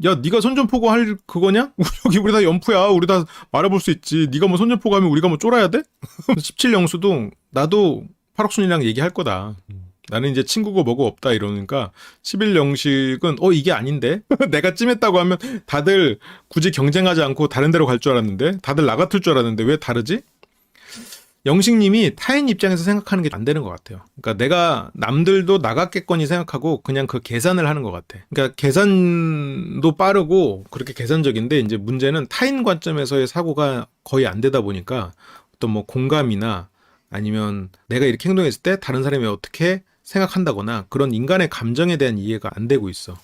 야, 네가 손전포고 할 그거냐? 여기 우리 다 연프야. 우리 다 말해볼 수 있지. 네가 뭐 손전포고 하면 우리가 뭐 쫄아야 돼? 17영수도 나도 팔옥순이랑 얘기할 거다. 나는 이제 친구고 뭐고 없다 이러니까 11영식은 이게 아닌데? 내가 찜했다고 하면 다들 굳이 경쟁하지 않고 다른 데로 갈 줄 알았는데 다들 나 같을 줄 알았는데 왜 다르지? 영식님이 타인 입장에서 생각하는 게 안 되는 것 같아요. 그러니까 내가 남들도 나갔겠거니 생각하고 그냥 그 계산을 하는 것 같아. 그러니까 계산도 빠르고 그렇게 계산적인데 이제 문제는 타인 관점에서의 사고가 거의 안 되다 보니까 어떤 뭐 공감이나 아니면 내가 이렇게 행동했을 때 다른 사람이 어떻게 생각한다거나 그런 인간의 감정에 대한 이해가 안 되고 있어.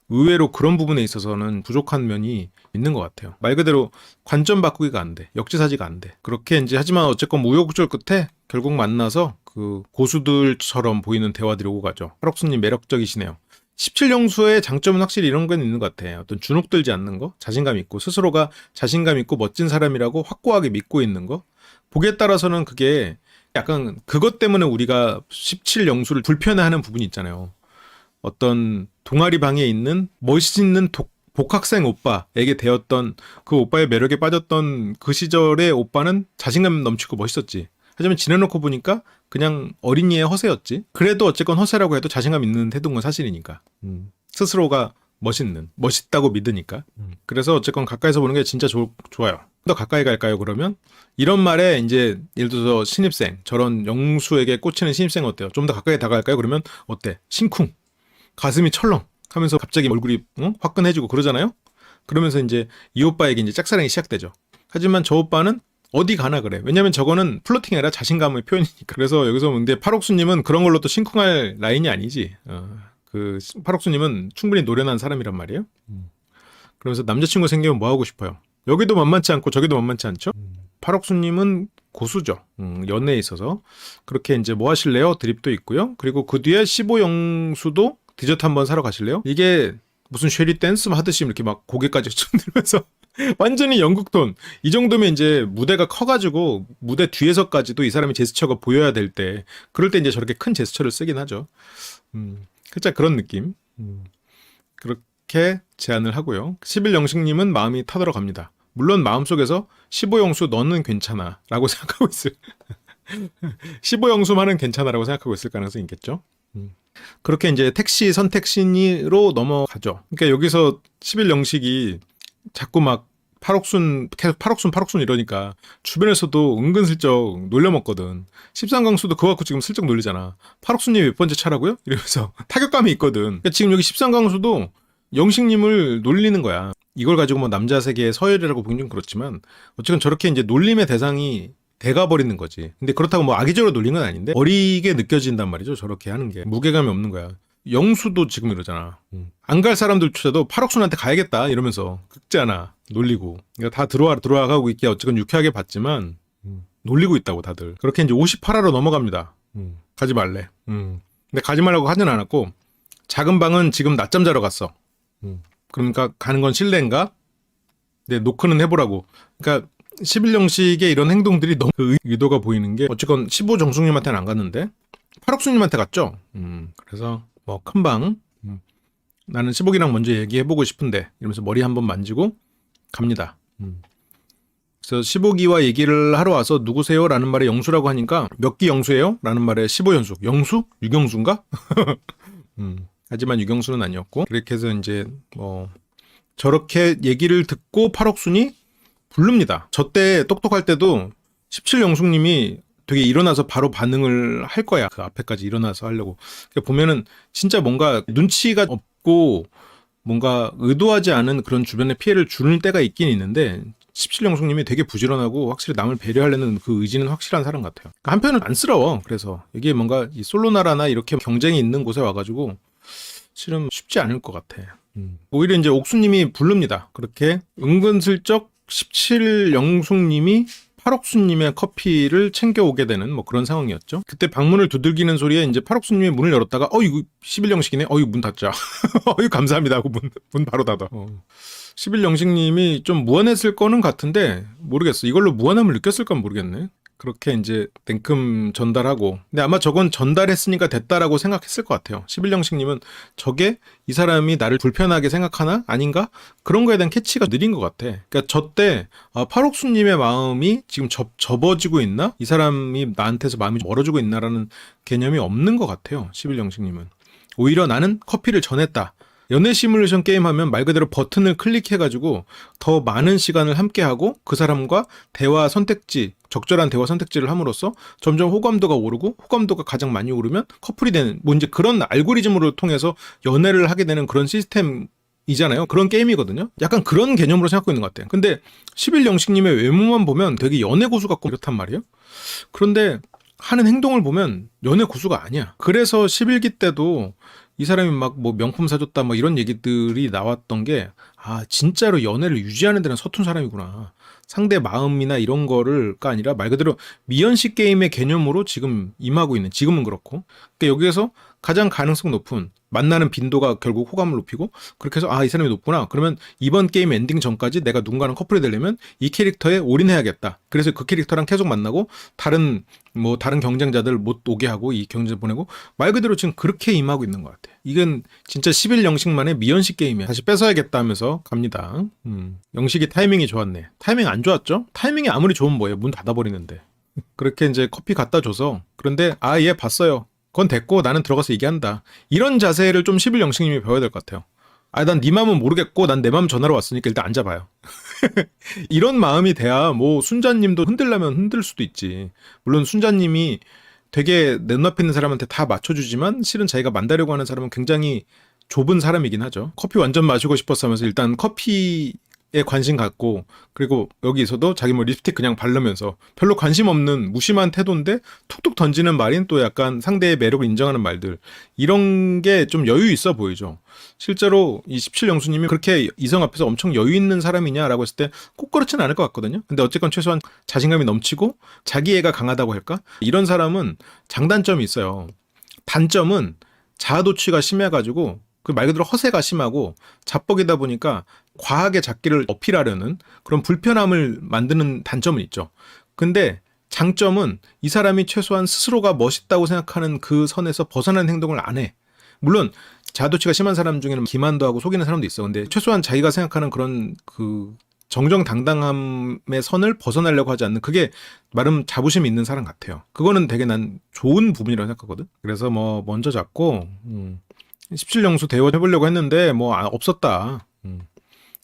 의외로 그런 부분에 있어서는 부족한 면이 있는 것 같아요. 말 그대로 관점 바꾸기가 안 돼. 역지사지가 안 돼. 그렇게 이제 하지만 어쨌건 우여곡절 끝에 결국 만나서 그 고수들처럼 보이는 대화들이 오고 가죠. 팔옥수님 매력적이시네요. 17영수의 장점은 확실히 이런 건 있는 것 같아. 어떤 주눅 들지 않는 거, 자신감 있고 스스로가 자신감 있고 멋진 사람이라고 확고하게 믿고 있는 거. 보기에 따라서는 그게 약간 그것 때문에 우리가 17영수를 불편해하는 부분이 있잖아요. 어떤 동아리 방에 있는 멋있는 복학생 오빠에게 되었던 그 오빠의 매력에 빠졌던 그 시절의 오빠는 자신감 넘치고 멋있었지. 하지만 지내놓고 보니까 그냥 어린이의 허세였지. 그래도 어쨌건 허세라고 해도 자신감 있는 태도인 건 사실이니까. 스스로가 멋있다고 믿으니까. 그래서 어쨌건 가까이서 보는 게 진짜 좋아요. 더 가까이 갈까요 그러면? 이런 말에 이제 예를 들어서 신입생, 저런 영수에게 꽂히는 신입생 어때요? 좀 더 가까이 다가갈까요? 그러면 어때? 심쿵. 가슴이 철렁 하면서 갑자기 얼굴이 화끈해지고 그러잖아요. 그러면서 이제 이 오빠에게 이제 짝사랑이 시작되죠. 하지만 저 오빠는 어디 가나 그래. 왜냐면 저거는 플러팅이 아니라 자신감의 표현이니까. 그래서 여기서 근데 팔옥수님은 그런 걸로 또 심쿵할 라인이 아니지. 그 팔옥수님은 충분히 노련한 사람이란 말이에요. 그러면서 남자친구 생기면 뭐 하고 싶어요? 여기도 만만치 않고 저기도 만만치 않죠. 팔옥수님은 고수죠. 연애에 있어서. 그렇게 이제 뭐 하실래요? 드립도 있고요. 그리고 그 뒤에 15영수도 디저트 한번 사러 가실래요? 이게 무슨 쉐리 댄스 하듯이 이렇게 막 고개까지 흔들면서 완전히 영국톤. 이 정도면 이제 무대가 커가지고 무대 뒤에서까지도 이 사람의 제스처가 보여야 될 때 그럴 때 이제 저렇게 큰 제스처를 쓰긴 하죠. 살짝 그런 느낌. 그렇게 제안을 하고요. 11영식님은 마음이 타들어 갑니다. 물론 마음속에서 15영수 너는 괜찮아 라고 생각하고 있을 15영수만은 괜찮아 라고 생각하고 있을 가능성이 있겠죠. 그렇게 이제 택시 선택 신으로 넘어가죠. 그러니까 여기서 11영식이 자꾸 막 계속 팔옥순 이러니까 주변에서도 은근슬쩍 놀려먹거든. 13강수도 그거 갖고 지금 슬쩍 놀리잖아. 팔옥순님 몇 번째 차라고요? 이러면서 타격감이 있거든. 그러니까 지금 여기 13강수도 영식님을 놀리는 거야. 이걸 가지고 뭐 남자 세계의 서열이라고 보긴 좀 그렇지만 어쨌든 저렇게 이제 놀림의 대상이 돼가 버리는 거지. 근데 그렇다고 뭐 악의적으로 놀린 건 아닌데 어리게 느껴진단 말이죠. 저렇게 하는 게 무게감이 없는 거야. 영수도 지금 이러잖아. 안 갈 사람들조차도 팔옥순한테 가야겠다 이러면서 극잖아. 놀리고. 그러니까 다 들어와가고 있게 어쨌건 유쾌하게 봤지만 놀리고 있다고 다들. 그렇게 이제 58화로 넘어갑니다. 가지 말래. 근데 가지 말라고 하진 않았고 작은 방은 지금 낮잠 자러 갔어. 그러니까 가는 건 실례인가? 네, 노크는 해보라고. 그러니까 11영식의 이런 행동들이 너무 의도가 보이는 게 어쨌건 15정숙님한테는 안 갔는데 팔옥수님한테 갔죠. 그래서 뭐 큰 방 나는 15기랑 먼저 얘기해보고 싶은데 이러면서 머리 한번 만지고 갑니다. 그래서 15기와 얘기를 하러 와서 누구세요? 라는 말에 영수라고 하니까 몇 기 영수예요? 라는 말에 15연숙. 영수? 유경수인가? 하지만 유경수는 아니었고 그렇게 해서 이제 뭐 저렇게 얘기를 듣고 팔옥순이 부릅니다. 저 때 똑똑할 때도 17영숙님이 되게 일어나서 바로 반응을 할 거야. 그 앞에까지 일어나서 하려고. 그러니까 보면은 진짜 뭔가 눈치가 없고 뭔가 의도하지 않은 그런 주변에 피해를 주는 때가 있긴 있는데 17영숙님이 되게 부지런하고 확실히 남을 배려하려는 그 의지는 확실한 사람 같아요. 그러니까 한편은 안쓰러워. 그래서 이게 뭔가 이 솔로나라나 이렇게 경쟁이 있는 곳에 와가지고 실은 쉽지 않을 것 같아. 오히려 이제 옥수님이 부릅니다. 그렇게 은근슬쩍 17영숙님이 팔옥수님의 커피를 챙겨오게 되는 뭐 그런 상황이었죠. 그때 방문을 두들기는 소리에 이제 팔옥수님이 문을 열었다가 이거 11영식이네. 이거 문 닫자. 이거 감사합니다 하고 문 바로 닫아. 11영식님이 좀 무안했을 거는 같은데 모르겠어. 이걸로 무안함을 느꼈을까 모르겠네. 그렇게 이제 냉큼 전달하고 근데 아마 저건 전달했으니까 됐다라고 생각했을 것 같아요. 11영식님은 저게 이 사람이 나를 불편하게 생각하나? 아닌가? 그런 거에 대한 캐치가 느린 것 같아. 그러니까 저 때 팔옥수님의 마음이 지금 접어지고 있나? 이 사람이 나한테서 마음이 멀어지고 있나라는 개념이 없는 것 같아요. 11영식님은 오히려 나는 커피를 전했다. 연애 시뮬레이션 게임하면 말 그대로 버튼을 클릭해가지고 더 많은 시간을 함께하고 그 사람과 대화 선택지, 적절한 대화 선택지를 함으로써 점점 호감도가 오르고 호감도가 가장 많이 오르면 커플이 되는 뭐 이제 그런 알고리즘으로 통해서 연애를 하게 되는 그런 시스템이잖아요. 그런 게임이거든요. 약간 그런 개념으로 생각하고 있는 것 같아요. 근데 11영식님의 외모만 보면 되게 연애 고수 같고 이렇단 말이에요. 그런데 하는 행동을 보면 연애 고수가 아니야. 그래서 11기 때도 이 사람이 막 뭐 명품 사줬다 뭐 이런 얘기들이 나왔던 게 진짜로 연애를 유지하는 데는 서툰 사람이구나. 상대 마음이나 이런 거를가 아니라 말 그대로 미연식 게임의 개념으로 지금 임하고 있는 지금은 그렇고 그러니까 여기에서 가장 가능성 높은 만나는 빈도가 결국 호감을 높이고 그렇게 해서 이 사람이 높구나. 그러면 이번 게임 엔딩 전까지 내가 누군가랑 커플이 되려면 이 캐릭터에 올인해야겠다. 그래서 그 캐릭터랑 계속 만나고 다른 경쟁자들 못 오게 하고 이 경쟁자 보내고 말 그대로 지금 그렇게 임하고 있는 것 같아. 이건 진짜 11영식만의 미연식 게임이야. 다시 뺏어야겠다 하면서 갑니다. 영식이 타이밍이 좋았네. 타이밍 안 좋았죠? 타이밍이 아무리 좋으면 뭐예요? 문 닫아버리는데. 그렇게 이제 커피 갖다 줘서 그런데 얘 봤어요. 그건 됐고 나는 들어가서 얘기한다. 이런 자세를 좀 11영식님이 배워야 될 것 같아요. 난 네 마음은 모르겠고 난 내 마음 전하러 왔으니까 일단 앉아봐요. 이런 마음이 돼야 뭐 순자님도 흔들려면 흔들 수도 있지. 물론 순자님이 되게 내 눈앞에 있는 사람한테 다 맞춰주지만 실은 자기가 만나려고 하는 사람은 굉장히 좁은 사람이긴 하죠. 커피 완전 마시고 싶었어 하면서 일단 커피에 관심 갖고 그리고 여기서도 자기 뭐 립스틱 그냥 바르면서 별로 관심 없는 무심한 태도인데 툭툭 던지는 말인 또 약간 상대의 매력을 인정하는 말들 이런 게 좀 여유 있어 보이죠. 실제로 이 17영수님이 그렇게 이성 앞에서 엄청 여유 있는 사람이냐라고 했을 때 꼭 그렇진 않을 것 같거든요. 근데 어쨌건 최소한 자신감이 넘치고 자기애가 강하다고 할까? 이런 사람은 장단점이 있어요. 단점은 자아도취가 심해가지고 그 말 그대로 허세가 심하고 자뻑이다 보니까 과하게 자기를 어필하려는 그런 불편함을 만드는 단점은 있죠. 근데 장점은 이 사람이 최소한 스스로가 멋있다고 생각하는 그 선에서 벗어나는 행동을 안 해. 물론 자아도취가 심한 사람 중에는 기만도 하고 속이는 사람도 있어. 근데 최소한 자기가 생각하는 그런 그 정정당당함의 선을 벗어나려고 하지 않는 그게 나름 자부심이 있는 사람 같아요. 그거는 되게 난 좋은 부분이라고 생각하거든. 그래서 뭐 먼저 잡고 17영수 대화해보려고 했는데 뭐 없었다.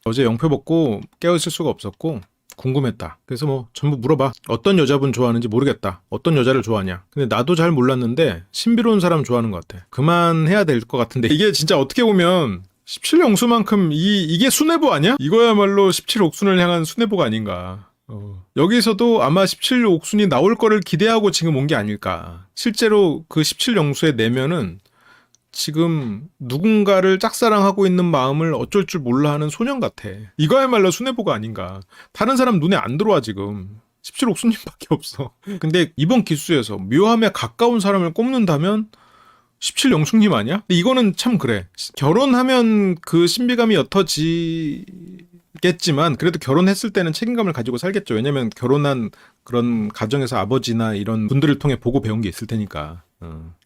어제 영표 먹고 깨어있을 수가 없었고 궁금했다. 그래서 뭐 전부 물어봐. 어떤 여자분 좋아하는지 모르겠다. 어떤 여자를 좋아하냐. 근데 나도 잘 몰랐는데 신비로운 사람 좋아하는 것 같아. 그만해야 될 것 같은데 이게 진짜 어떻게 보면 17영수만큼 이게 수뇌보 아니야? 이거야말로 17옥순을 향한 수뇌보가 아닌가. 여기서도 아마 17옥순이 나올 거를 기대하고 지금 온 게 아닐까. 실제로 그 17영수의 내면은 지금 누군가를 짝사랑하고 있는 마음을 어쩔 줄 몰라 하는 소년 같아. 이거야말로 순애보가 아닌가. 다른 사람 눈에 안 들어와 지금. 17옥수님밖에 없어. 근데 이번 기수에서 묘함에 가까운 사람을 꼽는다면 17영숙님 아니야? 근데 이거는 참 그래. 결혼하면 그 신비감이 옅어지겠지만 그래도 결혼했을 때는 책임감을 가지고 살겠죠. 왜냐면 결혼한 그런 가정에서 아버지나 이런 분들을 통해 보고 배운 게 있을 테니까.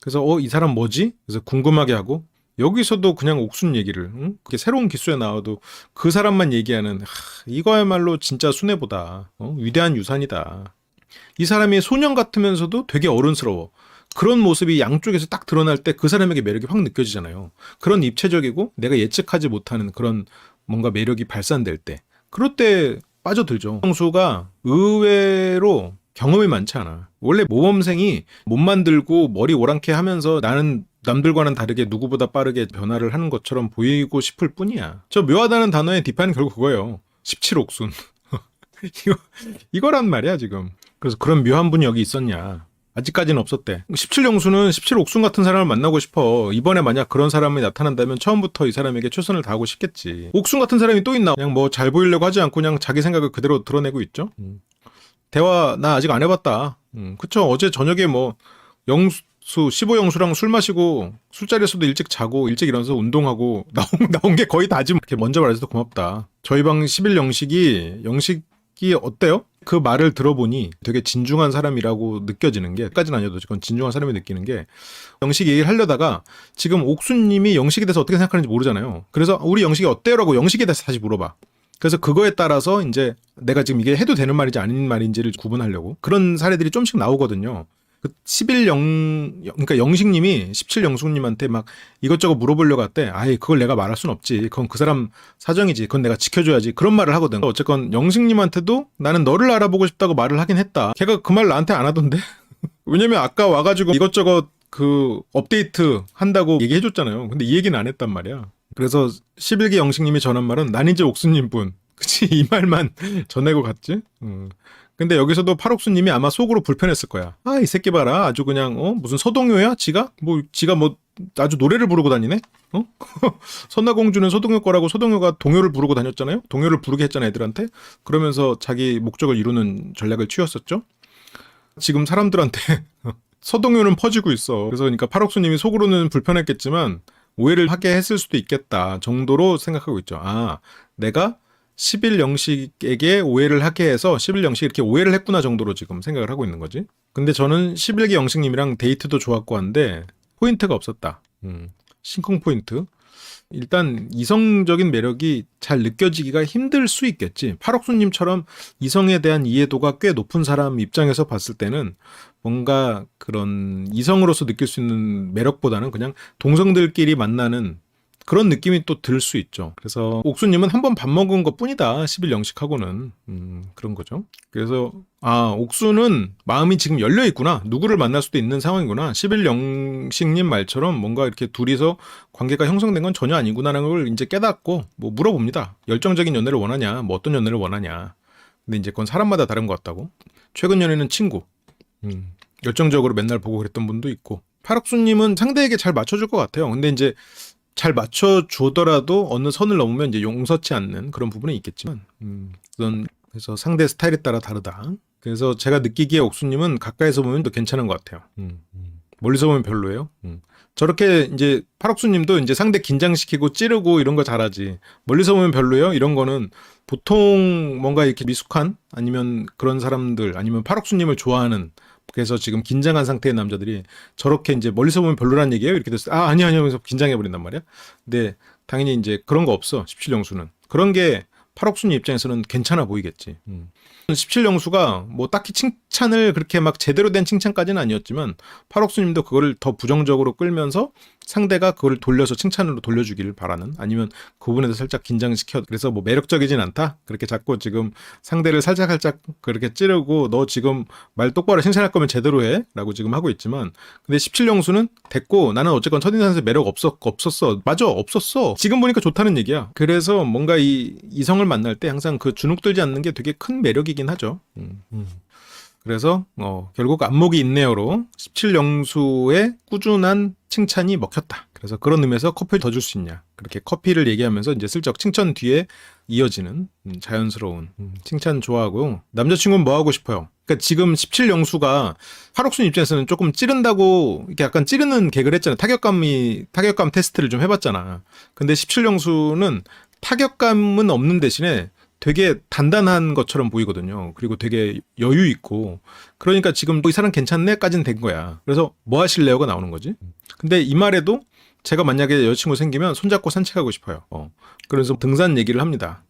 그래서 이 사람 뭐지? 그래서 궁금하게 하고 여기서도 그냥 옥순 얘기를 그게 새로운 기수에 나와도 그 사람만 얘기하는 이거야말로 진짜 순애보다 위대한 유산이다. 이 사람이 소년 같으면서도 되게 어른스러워. 그런 모습이 양쪽에서 딱 드러날 때 그 사람에게 매력이 확 느껴지잖아요. 그런 입체적이고 내가 예측하지 못하는 그런 뭔가 매력이 발산될 때 그럴 때 빠져들죠. 형수가 의외로 경험이 많지 않아. 원래 모범생이 몸 만들고 머리 오랑캐 하면서 나는 남들과는 다르게 누구보다 빠르게 변화를 하는 것처럼 보이고 싶을 뿐이야. 저 묘하다는 단어의 뒷판은 결국 그거예요. 17옥순. 이거란 말이야 지금. 그래서 그런 묘한 분이 여기 있었냐. 아직까지는 없었대. 17영수는 17옥순 같은 사람을 만나고 싶어. 이번에 만약 그런 사람이 나타난다면 처음부터 이 사람에게 최선을 다하고 싶겠지. 옥순 같은 사람이 또 있나? 그냥 뭐 잘 보이려고 하지 않고 그냥 자기 생각을 그대로 드러내고 있죠. 대화 나 아직 안 해봤다. 그쵸. 어제 저녁에 뭐 영수 15영수랑 술 마시고 술자리에서도 일찍 자고 일찍 일어나서 운동하고 나온 게 거의 다지. 이렇게 먼저 말해서 고맙다. 저희 방 11영식이 어때요? 그 말을 들어보니 되게 진중한 사람이라고 느껴지는 게, 까지는 아니어도 그건 진중한 사람이 느끼는 게, 영식 얘기를 하려다가 지금 옥수님이 영식에 대해서 어떻게 생각하는지 모르잖아요. 그래서 우리 영식이 어때요? 라고 영식에 대해서 다시 물어봐. 그래서 그거에 따라서 이제 내가 지금 이게 해도 되는 말인지 아닌 말인지를 구분하려고 그런 사례들이 좀씩 나오거든요. 그 그러니까 영식님이 17영숙님한테 막 이것저것 물어보려고 할 때, 아이 그걸 내가 말할 순 없지. 그건 그 사람 사정이지. 그건 내가 지켜줘야지. 그런 말을 하거든. 어쨌건 영식님한테도 나는 너를 알아보고 싶다고 말을 하긴 했다. 걔가 그 말 나한테 안 하던데. 왜냐면 아까 와가지고 이것저것 그 업데이트 한다고 얘기해줬잖아요. 근데 이 얘기는 안 했단 말이야. 그래서 11기 영식님이 전한 말은 난 이제 옥수님 분. 그치? 이 말만 전해고 갔지? 근데 여기서도 팔옥수님이 아마 속으로 불편했을 거야. 아, 이 새끼 봐라. 아주 그냥, 무슨 서동요야? 지가 아주 노래를 부르고 다니네? 선나공주는 서동요 거라고 서동요가 동요를 부르고 다녔잖아요? 동요를 부르게 했잖아, 애들한테? 그러면서 자기 목적을 이루는 전략을 취했었죠? 지금 사람들한테 서동요는 퍼지고 있어. 그래서 그러니까 팔옥수님이 속으로는 불편했겠지만 오해를 하게 했을 수도 있겠다 정도로 생각하고 있죠. 아, 내가 11영식에게 오해를 하게 해서 11영식이 이렇게 오해를 했구나 정도로 지금 생각을 하고 있는 거지. 근데 저는 11기 영식님이랑 데이트도 좋았고 한데 포인트가 없었다. 심쿵 포인트. 일단 이성적인 매력이 잘 느껴지기가 힘들 수 있겠지. 팔옥수님처럼 이성에 대한 이해도가 꽤 높은 사람 입장에서 봤을 때는 뭔가 그런 이성으로서 느낄 수 있는 매력보다는 그냥 동성들끼리 만나는 그런 느낌이 또 들 수 있죠. 그래서 옥수님은 한 번 밥 먹은 것 뿐이다. 11영식하고는 그런 거죠. 그래서 옥수는 마음이 지금 열려 있구나. 누구를 만날 수도 있는 상황이구나. 11영식님 말처럼 뭔가 이렇게 둘이서 관계가 형성된 건 전혀 아니구나라는 걸 이제 깨닫고 뭐 물어봅니다. 열정적인 연애를 원하냐, 뭐 어떤 연애를 원하냐. 근데 이제 그건 사람마다 다른 것 같다고. 최근 연애는 친구. 열정적으로 맨날 보고 그랬던 분도 있고. 팔옥수님은 상대에게 잘 맞춰줄 것 같아요. 근데 이제 잘 맞춰주더라도 어느 선을 넘으면 이제 용서치 않는 그런 부분은 있겠지만, 그래서 상대 스타일에 따라 다르다. 그래서 제가 느끼기에 옥수님은 가까이서 보면 또 괜찮은 것 같아요. 멀리서 보면 별로예요. 저렇게 이제 팔옥수님도 이제 상대 긴장시키고 찌르고 이런 거 잘하지. 멀리서 보면 별로예요. 이런 거는 보통 뭔가 이렇게 미숙한 아니면 그런 사람들 아니면 팔옥수님을 좋아하는 그래서 지금 긴장한 상태의 남자들이 저렇게 이제 멀리서 보면 별로란 얘기예요. 이렇게 됐을 때 아니요 하면서 긴장해 버린단 말이야. 근데 당연히 이제 그런 거 없어. 17영수는. 그런 게 팔옥수님 입장에서는 괜찮아 보이겠지. 17영수가 뭐 딱히 칭찬을 그렇게 막 제대로 된 칭찬까지는 아니었지만 팔옥수님도 그거를 더 부정적으로 끌면서 상대가 그걸 돌려서 칭찬으로 돌려주기를 바라는 아니면 그 부분에서 살짝 긴장시켜 그래서 뭐 매력적이진 않다 그렇게 자꾸 지금 상대를 살짝 그렇게 찌르고 너 지금 말 똑바로 칭찬할 거면 제대로 해 라고 지금 하고 있지만 근데 17영수는 됐고 나는 어쨌건 첫인상에서 매력 없었어 맞아 없었어 지금 보니까 좋다는 얘기야. 그래서 뭔가 이성을 만날 때 항상 그 주눅들지 않는 게 되게 큰 매력이긴 하죠. 그래서 결국 안목이 있네요로 17영수의 꾸준한 칭찬이 먹혔다. 그래서 그런 의미에서 커피를 더 줄 수 있냐. 그렇게 커피를 얘기하면서 이제 슬쩍 칭찬 뒤에 이어지는 자연스러운 칭찬 좋아하고요. 남자친구는 뭐 하고 싶어요? 그러니까 지금 17영수가 팔옥순 입장에서는 조금 찌른다고 이렇게 약간 찌르는 개그를 했잖아. 타격감 테스트를 좀 해봤잖아. 근데 17영수는 타격감은 없는 대신에 되게 단단한 것처럼 보이거든요. 그리고 되게 여유 있고. 그러니까 지금 이 사람 괜찮네?까지는 된 거야. 그래서 뭐 하실래요?가 나오는 거지. 근데 이 말에도 제가 만약에 여자친구 생기면 손잡고 산책하고 싶어요. 그래서 등산 얘기를 합니다.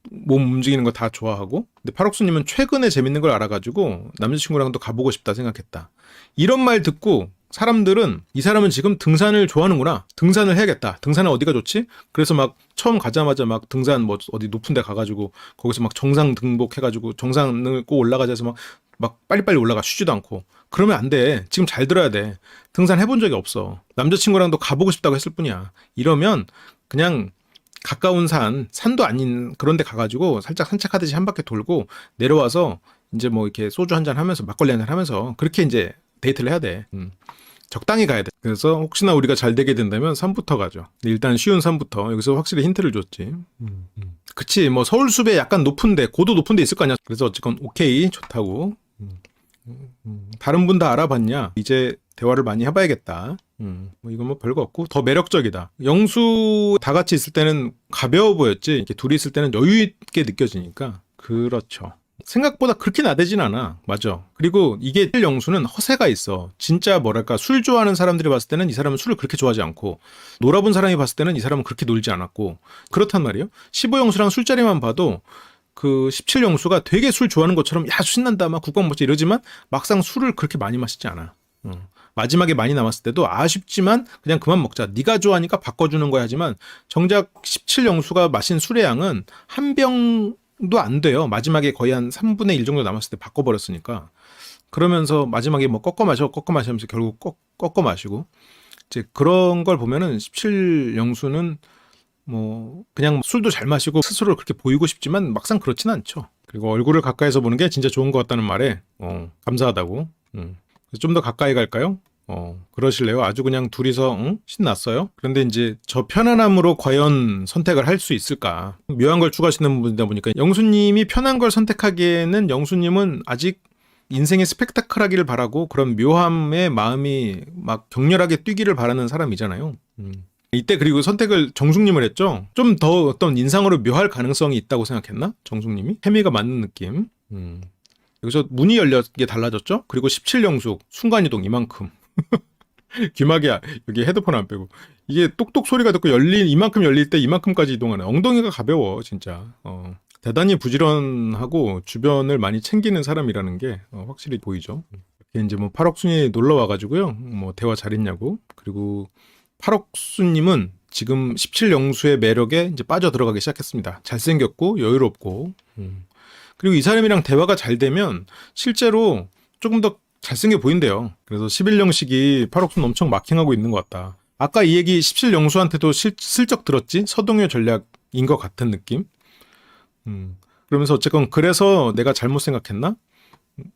몸 움직이는 거 다 좋아하고. 근데 팔옥수님은 최근에 재밌는 걸 알아가지고 남자친구랑도 가보고 싶다 생각했다. 이런 말 듣고 사람들은 이 사람은 지금 등산을 좋아하는구나. 등산을 해야겠다. 등산은 어디가 좋지? 그래서 막 처음 가자마자 막 등산 뭐 어디 높은 데 가가지고 거기서 막 정상 등복해가지고 정상을 꼭 올라가자 해서 막 빨리빨리 올라가 쉬지도 않고. 그러면 안 돼. 지금 잘 들어야 돼. 등산 해본 적이 없어. 남자친구랑도 가보고 싶다고 했을 뿐이야. 이러면 그냥 가까운 산도 아닌 그런 데 가가지고 살짝 산책하듯이 한 바퀴 돌고 내려와서 이제 뭐 이렇게 소주 한잔 하면서 막걸리 한잔 하면서 그렇게 이제 데이트를 해야 돼. 적당히 가야 돼. 그래서 혹시나 우리가 잘 되게 된다면 산부터 가죠. 일단 쉬운 산부터. 여기서 확실히 힌트를 줬지. 그치. 뭐 서울 숲에 약간 높은데 고도 높은데 있을 거 아니야. 그래서 어쨌건 오케이 좋다고. 다른 분 다 알아봤냐? 이제 대화를 많이 해봐야겠다. 뭐 이건 뭐 별거 없고 더 매력적이다. 영수 다 같이 있을 때는 가벼워 보였지. 이렇게 둘이 있을 때는 여유 있게 느껴지니까. 그렇죠. 생각보다 그렇게 나대진 않아. 맞아. 그리고 이게 영수는 허세가 있어. 진짜 뭐랄까 술 좋아하는 사람들이 봤을 때는 이 사람은 술을 그렇게 좋아하지 않고 놀아본 사람이 봤을 때는 이 사람은 그렇게 놀지 않았고 그렇단 말이에요. 15영수랑 술자리만 봐도 그 17영수가 되게 술 좋아하는 것처럼 야 신난다 막 국밥 먹자 이러지만 막상 술을 그렇게 많이 마시지 않아. 마지막에 많이 남았을 때도 아쉽지만 그냥 그만 먹자. 네가 좋아하니까 바꿔주는 거야 하지만 정작 17영수가 마신 술의 양은 한 병도 안 돼요. 마지막에 거의 한 3분의 1 정도 남았을 때 바꿔버렸으니까. 그러면서 마지막에 뭐 꺾어 마셔 하면서 결국 꺾어 마시고 이제 그런 걸 보면은 17영수는 뭐 그냥 술도 잘 마시고 스스로를 그렇게 보이고 싶지만 막상 그렇진 않죠. 그리고 얼굴을 가까이서 보는 게 진짜 좋은 것 같다는 말에 감사하다고. 좀 더 가까이 갈까요? 그러실래요? 아주 그냥 둘이서 신났어요. 그런데 이제 저 편안함으로 과연 선택을 할 수 있을까? 묘한 걸 추구하시는 분이다 보니까 영수님이 편한 걸 선택하기에는 영수님은 아직 인생의 스펙타클하기를 바라고 그런 묘함의 마음이 막 격렬하게 뛰기를 바라는 사람이잖아요. 이때 그리고 선택을 정숙님을 했죠. 좀 더 어떤 인상으로 묘할 가능성이 있다고 생각했나? 정숙님이? 케미가 맞는 느낌. 여기서 문이 열렸게 달라졌죠. 그리고 17영숙 순간이동 이만큼. 귀마개야 여기 헤드폰 안 빼고 이게 똑똑 소리가 듣고 이만큼 열릴 때 이만큼까지 이동하네. 엉덩이가 가벼워 진짜. 대단히 부지런하고 주변을 많이 챙기는 사람이라는 게 확실히 보이죠. 이제 뭐 팔옥순이 놀러 와가지고요. 뭐 대화 잘했냐고. 그리고 팔옥수님은 지금 17영수의 매력에 이제 빠져 들어가기 시작했습니다. 잘생겼고 여유롭고 그리고 이 사람이랑 대화가 잘 되면 실제로 조금 더 잘생겨 보인대요. 그래서 11영식이 팔옥순 엄청 마킹하고 있는 것 같다. 아까 이 얘기 17영수한테도 슬쩍 들었지? 서동요 전략인 것 같은 느낌? 그러면서 어쨌건 그래서 내가 잘못 생각했나?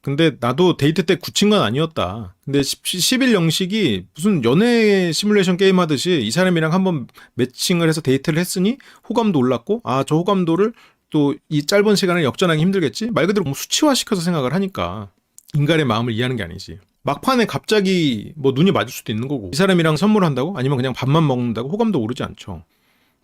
근데 나도 데이트 때 굳힌 건 아니었다. 근데 11영식이 무슨 연애 시뮬레이션 게임 하듯이 이 사람이랑 한번 매칭을 해서 데이트를 했으니 호감도 올랐고 저 호감도를 또 이 짧은 시간에 역전하기 힘들겠지? 말 그대로 뭐 수치화시켜서 생각을 하니까 인간의 마음을 이해하는 게 아니지. 막판에 갑자기 뭐 눈이 맞을 수도 있는 거고 이 사람이랑 선물한다고? 아니면 그냥 밥만 먹는다고? 호감도 오르지 않죠.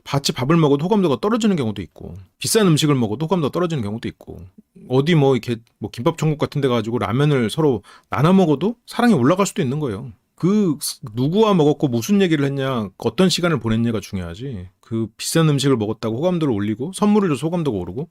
같이 밥을 먹어도 호감도가 떨어지는 경우도 있고 비싼 음식을 먹어도 호감도가 떨어지는 경우도 있고 어디 뭐 이렇게 뭐 김밥 천국 같은 데 가지고 라면을 서로 나눠 먹어도 사랑이 올라갈 수도 있는 거예요. 그 누구와 먹었고 무슨 얘기를 했냐 어떤 시간을 보냈냐가 중요하지. 그 비싼 음식을 먹었다고 호감도를 올리고 선물을 줘서 호감도가 오르고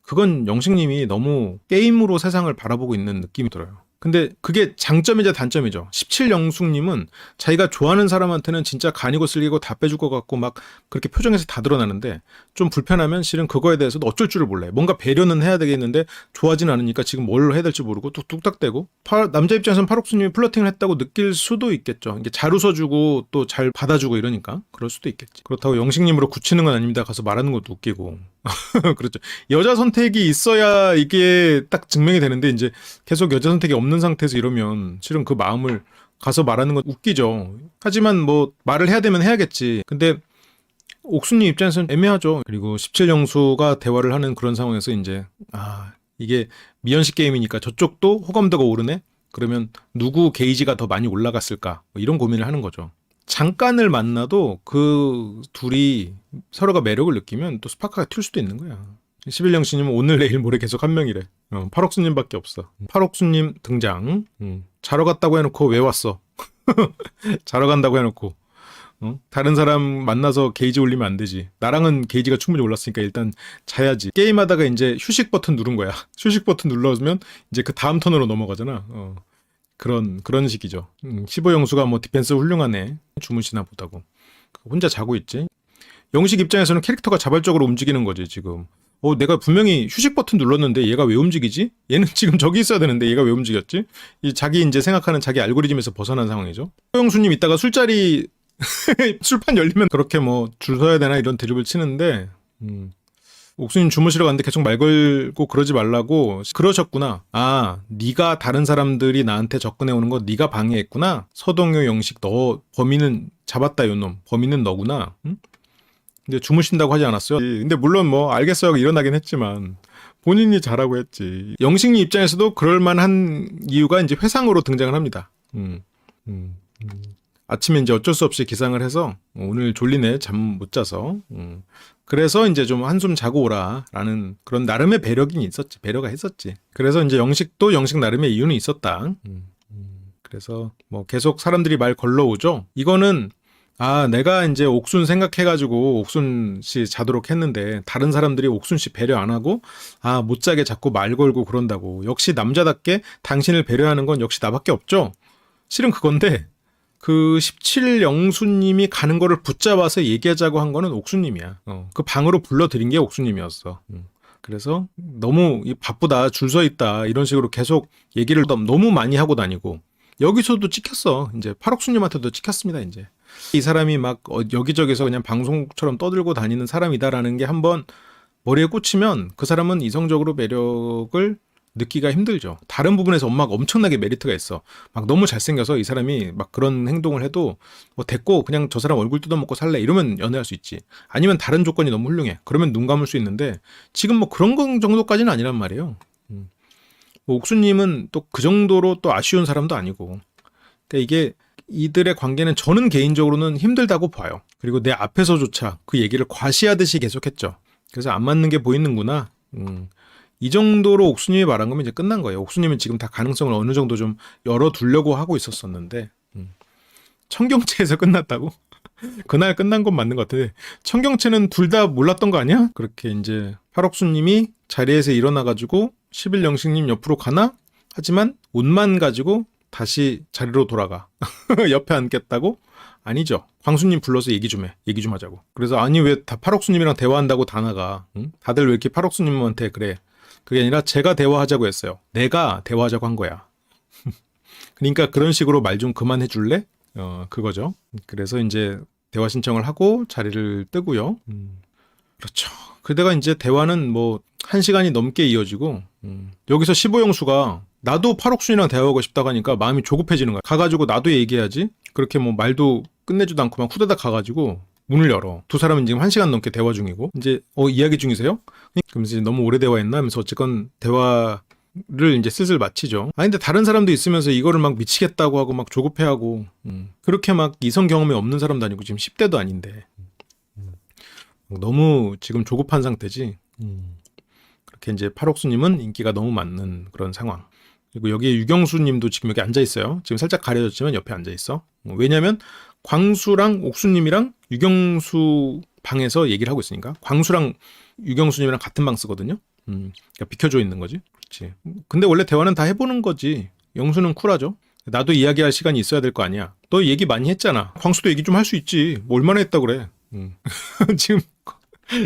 그건 영식님이 너무 게임으로 세상을 바라보고 있는 느낌이 들어요. 근데 그게 장점이자 단점이죠. 17영숙님은 자기가 좋아하는 사람한테는 진짜 간이고 쓸리고 다 빼줄 것 같고 막 그렇게 표정에서 다 드러나는데 좀 불편하면 실은 그거에 대해서도 어쩔 줄을 몰라요. 뭔가 배려는 해야 되겠는데 좋아하진 않으니까 지금 뭘 해야 될지 모르고 뚝딱대고 남자 입장에서는 팔옥수님이 플러팅을 했다고 느낄 수도 있겠죠. 이게 잘 웃어주고 또 잘 받아주고 이러니까 그럴 수도 있겠지. 그렇다고 영식님으로 굳히는 건 아닙니다. 가서 말하는 것도 웃기고 그렇죠. 여자 선택이 있어야 이게 딱 증명이 되는데 이제 계속 여자 선택이 없는 상태에서 이러면 실은 그 마음을 가서 말하는 건 웃기죠. 하지만 뭐 말을 해야 되면 해야겠지. 근데 옥수님 입장에서는 애매하죠. 그리고 17영수가 대화를 하는 그런 상황에서 이제 이게 미연식 게임이니까 저쪽도 호감도가 오르네? 그러면 누구 게이지가 더 많이 올라갔을까? 뭐 이런 고민을 하는 거죠. 잠깐을 만나도 그 둘이 서로가 매력을 느끼면 또 스파크가 튈 수도 있는 거야. 11영씨님은 오늘 내일 모레 계속 한 명이래. 팔옥수님밖에 없어. 팔옥수님 등장. 자러 갔다고 해놓고 왜 왔어? 자러 간다고 해놓고 다른 사람 만나서 게이지 올리면 안 되지. 나랑은 게이지가 충분히 올랐으니까 일단 자야지. 게임하다가 이제 휴식 버튼 누른 거야. 휴식 버튼 눌러주면 이제 그 다음 턴으로 넘어가잖아. 그런 식이죠. 15영수가 뭐 디펜스 훌륭하네. 주무시나 보다고. 혼자 자고 있지. 영식 입장에서는 캐릭터가 자발적으로 움직이는 거지 지금. 내가 분명히 휴식 버튼 눌렀는데 얘가 왜 움직이지? 얘는 지금 저기 있어야 되는데 얘가 왜 움직였지? 자기 이제 생각하는 자기 알고리즘에서 벗어난 상황이죠. 소영수님 이따가 술자리 술판 열리면 그렇게 뭐 줄 서야 되나 이런 드립을 치는데 옥수님 주무시러 갔는데 계속 말 걸고 그러지 말라고. 그러셨구나. 네가 다른 사람들이 나한테 접근해 오는 거 네가 방해했구나. 서동요 영식 너 범인은 잡았다 요놈. 범인은 너구나. 응? 근데 주무신다고 하지 않았어요? 근데 물론 뭐 알겠어요 일어나긴 했지만 본인이 잘하고 했지. 영식님 입장에서도 그럴만한 이유가 이제 회상으로 등장을 합니다. 아침에 이제 어쩔 수 없이 기상을 해서 오늘 졸리네 잠 못 자서 그래서 이제 좀 한숨 자고 오라라는 그런 나름의 배려긴 있었지. 배려가 했었지. 그래서 이제 영식도 영식 나름의 이유는 있었다. 그래서 뭐 계속 사람들이 말 걸러오죠. 이거는 내가 이제 옥순 생각해가지고 옥순 씨 자도록 했는데 다른 사람들이 옥순 씨 배려 안 하고 못 자게 자꾸 말 걸고 그런다고. 역시 남자답게 당신을 배려하는 건 역시 나밖에 없죠. 실은 그건데 그 17영수님이 가는 거를 붙잡아서 얘기하자고 한 거는 옥수님이야. 그 방으로 불러들인 게 옥수님이었어. 그래서 너무 바쁘다, 줄 서 있다 이런 식으로 계속 얘기를 너무 많이 하고 다니고 여기서도 찍혔어. 이제 팔옥수님한테도 찍혔습니다. 이제 이 사람이 막 여기저기서 그냥 방송처럼 떠들고 다니는 사람이다라는 게 한번 머리에 꽂히면 그 사람은 이성적으로 매력을 느끼기가 힘들죠. 다른 부분에서 엄마가 엄청나게 메리트가 있어. 막 너무 잘생겨서 이 사람이 막 그런 행동을 해도 뭐 됐고 그냥 저 사람 얼굴 뜯어먹고 살래 이러면 연애할 수 있지. 아니면 다른 조건이 너무 훌륭해. 그러면 눈 감을 수 있는데 지금 뭐 그런 건 정도까지는 아니란 말이에요. 뭐 옥수님은 또 그 정도로 또 아쉬운 사람도 아니고. 그러니까 이게 이들의 관계는 저는 개인적으로는 힘들다고 봐요. 그리고 내 앞에서조차 그 얘기를 과시하듯이 계속했죠. 그래서 안 맞는 게 보이는구나. 이 정도로 옥수님이 말한 거면 이제 끝난 거예요. 옥수님은 지금 다 가능성을 어느 정도 좀 열어두려고 하고 있었었는데 청경채에서 끝났다고? 그날 끝난 건 맞는 것 같은데 청경채는 둘 다 몰랐던 거 아니야? 그렇게 이제 팔옥수님이 자리에서 일어나가지고 11영식님 옆으로 가나? 하지만 옷만 가지고 다시 자리로 돌아가. 옆에 앉겠다고? 아니죠. 광수님 불러서 얘기 좀 해. 얘기 좀 하자고. 그래서 아니 왜 다 팔옥수님이랑 대화한다고 다 나가? 응? 다들 왜 이렇게 팔옥수님한테 그래? 그게 아니라 제가 대화하자고 했어요. 내가 대화하자고 한 거야. 그러니까 그런 식으로 말 좀 그만해 줄래? 그거죠. 그래서 이제 대화 신청을 하고 자리를 뜨고요. 그렇죠. 그러다가 이제 대화는 뭐 1시간이 넘게 이어지고 여기서 15영수가 나도 팔옥순이랑 대화하고 싶다고 하니까 마음이 조급해지는 거야. 가가지고 나도 얘기해야지. 그렇게 뭐 말도 끝내지도 않고 막 후다닥 가가지고 문을 열어. 두 사람은 지금 1시간 넘게 대화 중이고 이제 이야기 중이세요? 그럼 이제 너무 오래 대화했나 하면서 어쨌건 대화를 이제 슬슬 마치죠. 근데 다른 사람도 있으면서 이거를 막 미치겠다고 하고 막 조급해하고 그렇게 막 이성 경험이 없는 사람도 아니고 지금 10대도 아닌데 너무 지금 조급한 상태지. 그렇게 이제 팔옥수님은 인기가 너무 많은 그런 상황. 그리고 여기에 유경수님도 지금 여기 앉아 있어요. 지금 살짝 가려졌지만 옆에 앉아 있어. 왜냐면 광수랑 옥수님이랑 유경수 방에서 얘기를 하고 있으니까. 광수랑 유경수님이랑 같은 방 쓰거든요. 그러니까 비켜줘 있는 거지. 그렇지. 근데 원래 대화는 다 해보는 거지. 영수는 쿨하죠. 나도 이야기할 시간이 있어야 될 거 아니야. 너 얘기 많이 했잖아. 광수도 얘기 좀 할 수 있지. 뭐 얼마나 했다 그래. 지금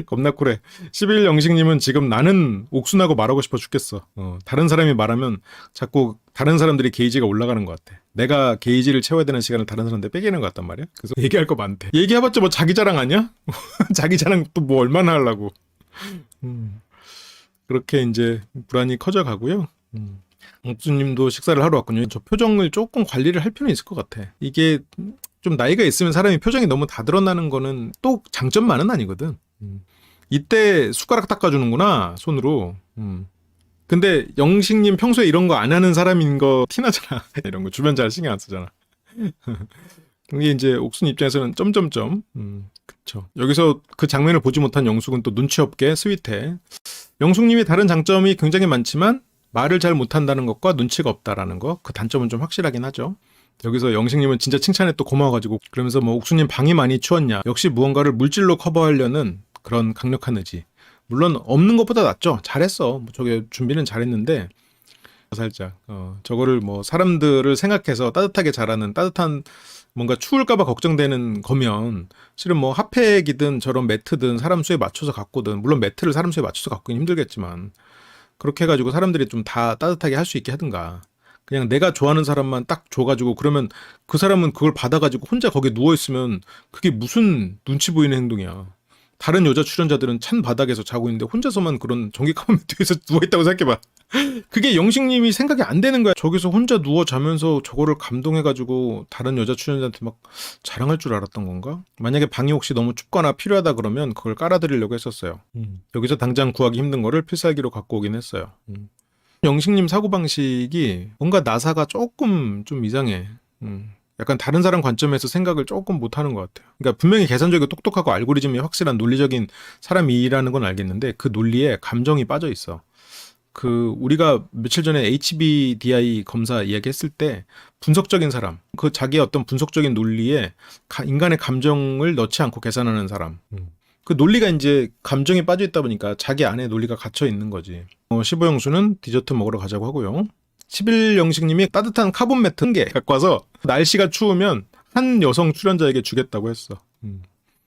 겁나 쿨해. 11영식님은 지금 나는 옥순하고 말하고 싶어 죽겠어. 다른 사람이 말하면 자꾸 다른 사람들이 게이지가 올라가는 것 같아. 내가 게이지를 채워야 되는 시간을 다른 사람한테 뺏기는 것 같단 말이야. 그래서 얘기할 거 많대. 얘기해봤자 뭐 자기 자랑 아니야? 자기 자랑 또 뭐 얼마나 하려고. 그렇게 이제 불안이 커져가고요. 옥수님도 식사를 하러 왔군요. 저 표정을 조금 관리를 할 필요는 있을 것 같아. 이게 좀 나이가 있으면 사람이 표정이 너무 다 드러나는 거는 또 장점만은 아니거든. 이때 숟가락 닦아주는구나, 손으로. 근데 영식님 평소에 이런 거 안 하는 사람인 거 티나잖아. 이런 거 주변 잘 신경 안 쓰잖아. 이게 이제 옥순 입장에서는 점점점. 그쵸. 여기서 그 장면을 보지 못한 영숙은 또 눈치 없게 스윗해. 영숙님이 다른 장점이 굉장히 많지만 말을 잘 못한다는 것과 눈치가 없다라는 거, 그 단점은 좀 확실하긴 하죠. 여기서 영식님은 진짜 칭찬에 또 고마워가지고 그러면서 뭐 옥수님 방이 많이 추웠냐, 역시 무언가를 물질로 커버하려는 그런 강력한 의지. 물론 없는 것보다 낫죠. 잘했어. 뭐 저게 준비는 잘했는데 살짝 저거를 뭐 사람들을 생각해서 따뜻하게 잘하는, 따뜻한 뭔가 추울까봐 걱정되는 거면 실은 뭐 핫팩이든 저런 매트든 사람 수에 맞춰서 갖고든, 물론 매트를 사람 수에 맞춰서 갖고는 힘들겠지만 그렇게 해가지고 사람들이 좀 다 따뜻하게 할 수 있게 하든가, 그냥 내가 좋아하는 사람만 딱 줘가지고 그러면 그 사람은 그걸 받아가지고 혼자 거기에 누워있으면 그게 무슨 눈치 보이는 행동이야. 다른 여자 출연자들은 찬 바닥에서 자고 있는데 혼자서만 그런 전기 카메라 뒤에서 누워있다고 생각해봐. 그게 영식님이 생각이 안 되는 거야. 저기서 혼자 누워 자면서 저거를 감동해가지고 다른 여자 출연자한테 막 자랑할 줄 알았던 건가? 만약에 방이 혹시 너무 춥거나 필요하다 그러면 그걸 깔아드리려고 했었어요. 여기서 당장 구하기 힘든 거를 필살기로 갖고 오긴 했어요. 영식님 사고방식이 뭔가 나사가 조금 좀 이상해. 약간 다른 사람 관점에서 생각을 조금 못하는 것 같아요. 그러니까 분명히 계산적이고 똑똑하고 알고리즘이 확실한 논리적인 사람이라는 건 알겠는데 그 논리에 감정이 빠져 있어. 그 우리가 며칠 전에 HBDI 검사 이야기했을 때 분석적인 사람, 그 자기의 어떤 분석적인 논리에 인간의 감정을 넣지 않고 계산하는 사람. 그 논리가 이제 감정에 빠져 있다 보니까 자기 안에 논리가 갇혀 있는 거지. 15영수는 디저트 먹으러 가자고 하고요. 11영식님이 따뜻한 카본 매트 1개 갖고 와서 날씨가 추우면 한 여성 출연자에게 주겠다고 했어.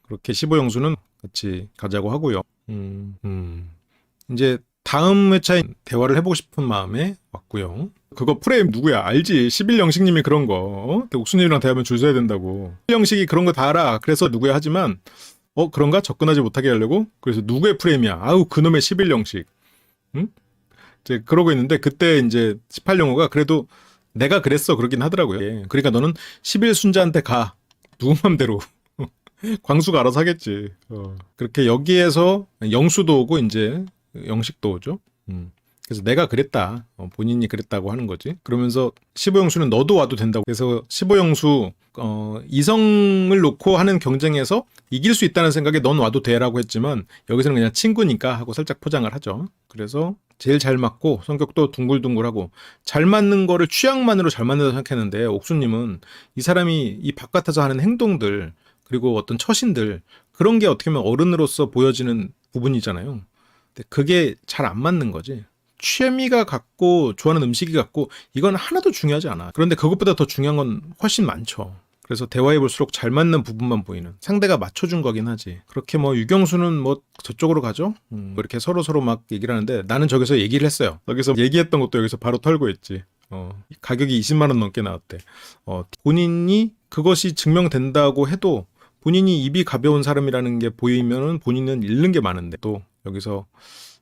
그렇게 15영수는 같이 가자고 하고요. 이제 다음 회차에 대화를 해보고 싶은 마음에 왔고요. 그거 프레임 누구야? 알지? 11영식님이 그런 거. 옥수님이랑 대화하면 줄 서야 된다고. 11영식이 그런 거 다 알아. 그래서 누구야 하지만 그런가? 접근하지 못하게 하려고? 그래서 누구의 프레임이야? 아우 그놈의 11영식. 응? 이제 그러고 있는데 그때 이제 18영호가 그래도 내가 그랬어 그러긴 하더라고요. 그러니까 너는 11순자한테 가. 누구 맘대로. 광수가 알아서 하겠지. 그렇게 여기에서 영수도 오고 이제 영식도 오죠. 그래서 내가 그랬다. 본인이 그랬다고 하는 거지. 그러면서 15영수는 너도 와도 된다고. 그래서 15영수 이성을 놓고 하는 경쟁에서 이길 수 있다는 생각에 넌 와도 돼라고 했지만 여기서는 그냥 친구니까 하고 살짝 포장을 하죠. 그래서 제일 잘 맞고 성격도 둥글둥글하고 잘 맞는 거를 취향만으로 잘 맞는다고 생각했는데 옥수님은 이 사람이 이 바깥에서 하는 행동들 그리고 어떤 처신들 그런 게 어떻게 보면 어른으로서 보여지는 부분이잖아요. 근데 그게 잘 안 맞는 거지. 취미가 같고 좋아하는 음식이 같고 이건 하나도 중요하지 않아. 그런데 그것보다 더 중요한 건 훨씬 많죠. 그래서 대화해 볼수록 잘 맞는 부분만 보이는, 상대가 맞춰준 거긴 하지. 그렇게 뭐 유경수는 뭐 저쪽으로 가죠. 이렇게 서로 막 얘기를 하는데 나는 저기서 얘기를 했어요. 여기서 얘기했던 것도 여기서 바로 털고 있지. 가격이 20만 원 넘게 나왔대. 본인이 그것이 증명된다고 해도 본인이 입이 가벼운 사람이라는 게 보이면은 본인은 잃는 게 많은데 또 여기서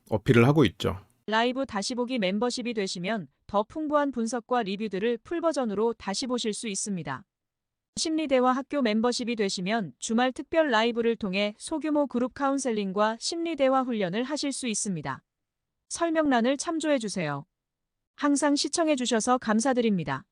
어필을 하고 있죠. 라이브 다시 보기 멤버십이 되시면 더 풍부한 분석과 리뷰들을 풀버전으로 다시 보실 수 있습니다. 심리대화 학교 멤버십이 되시면 주말 특별 라이브를 통해 소규모 그룹 카운셀링과 심리대화 훈련을 하실 수 있습니다. 설명란을 참조해주세요. 항상 시청해주셔서 감사드립니다.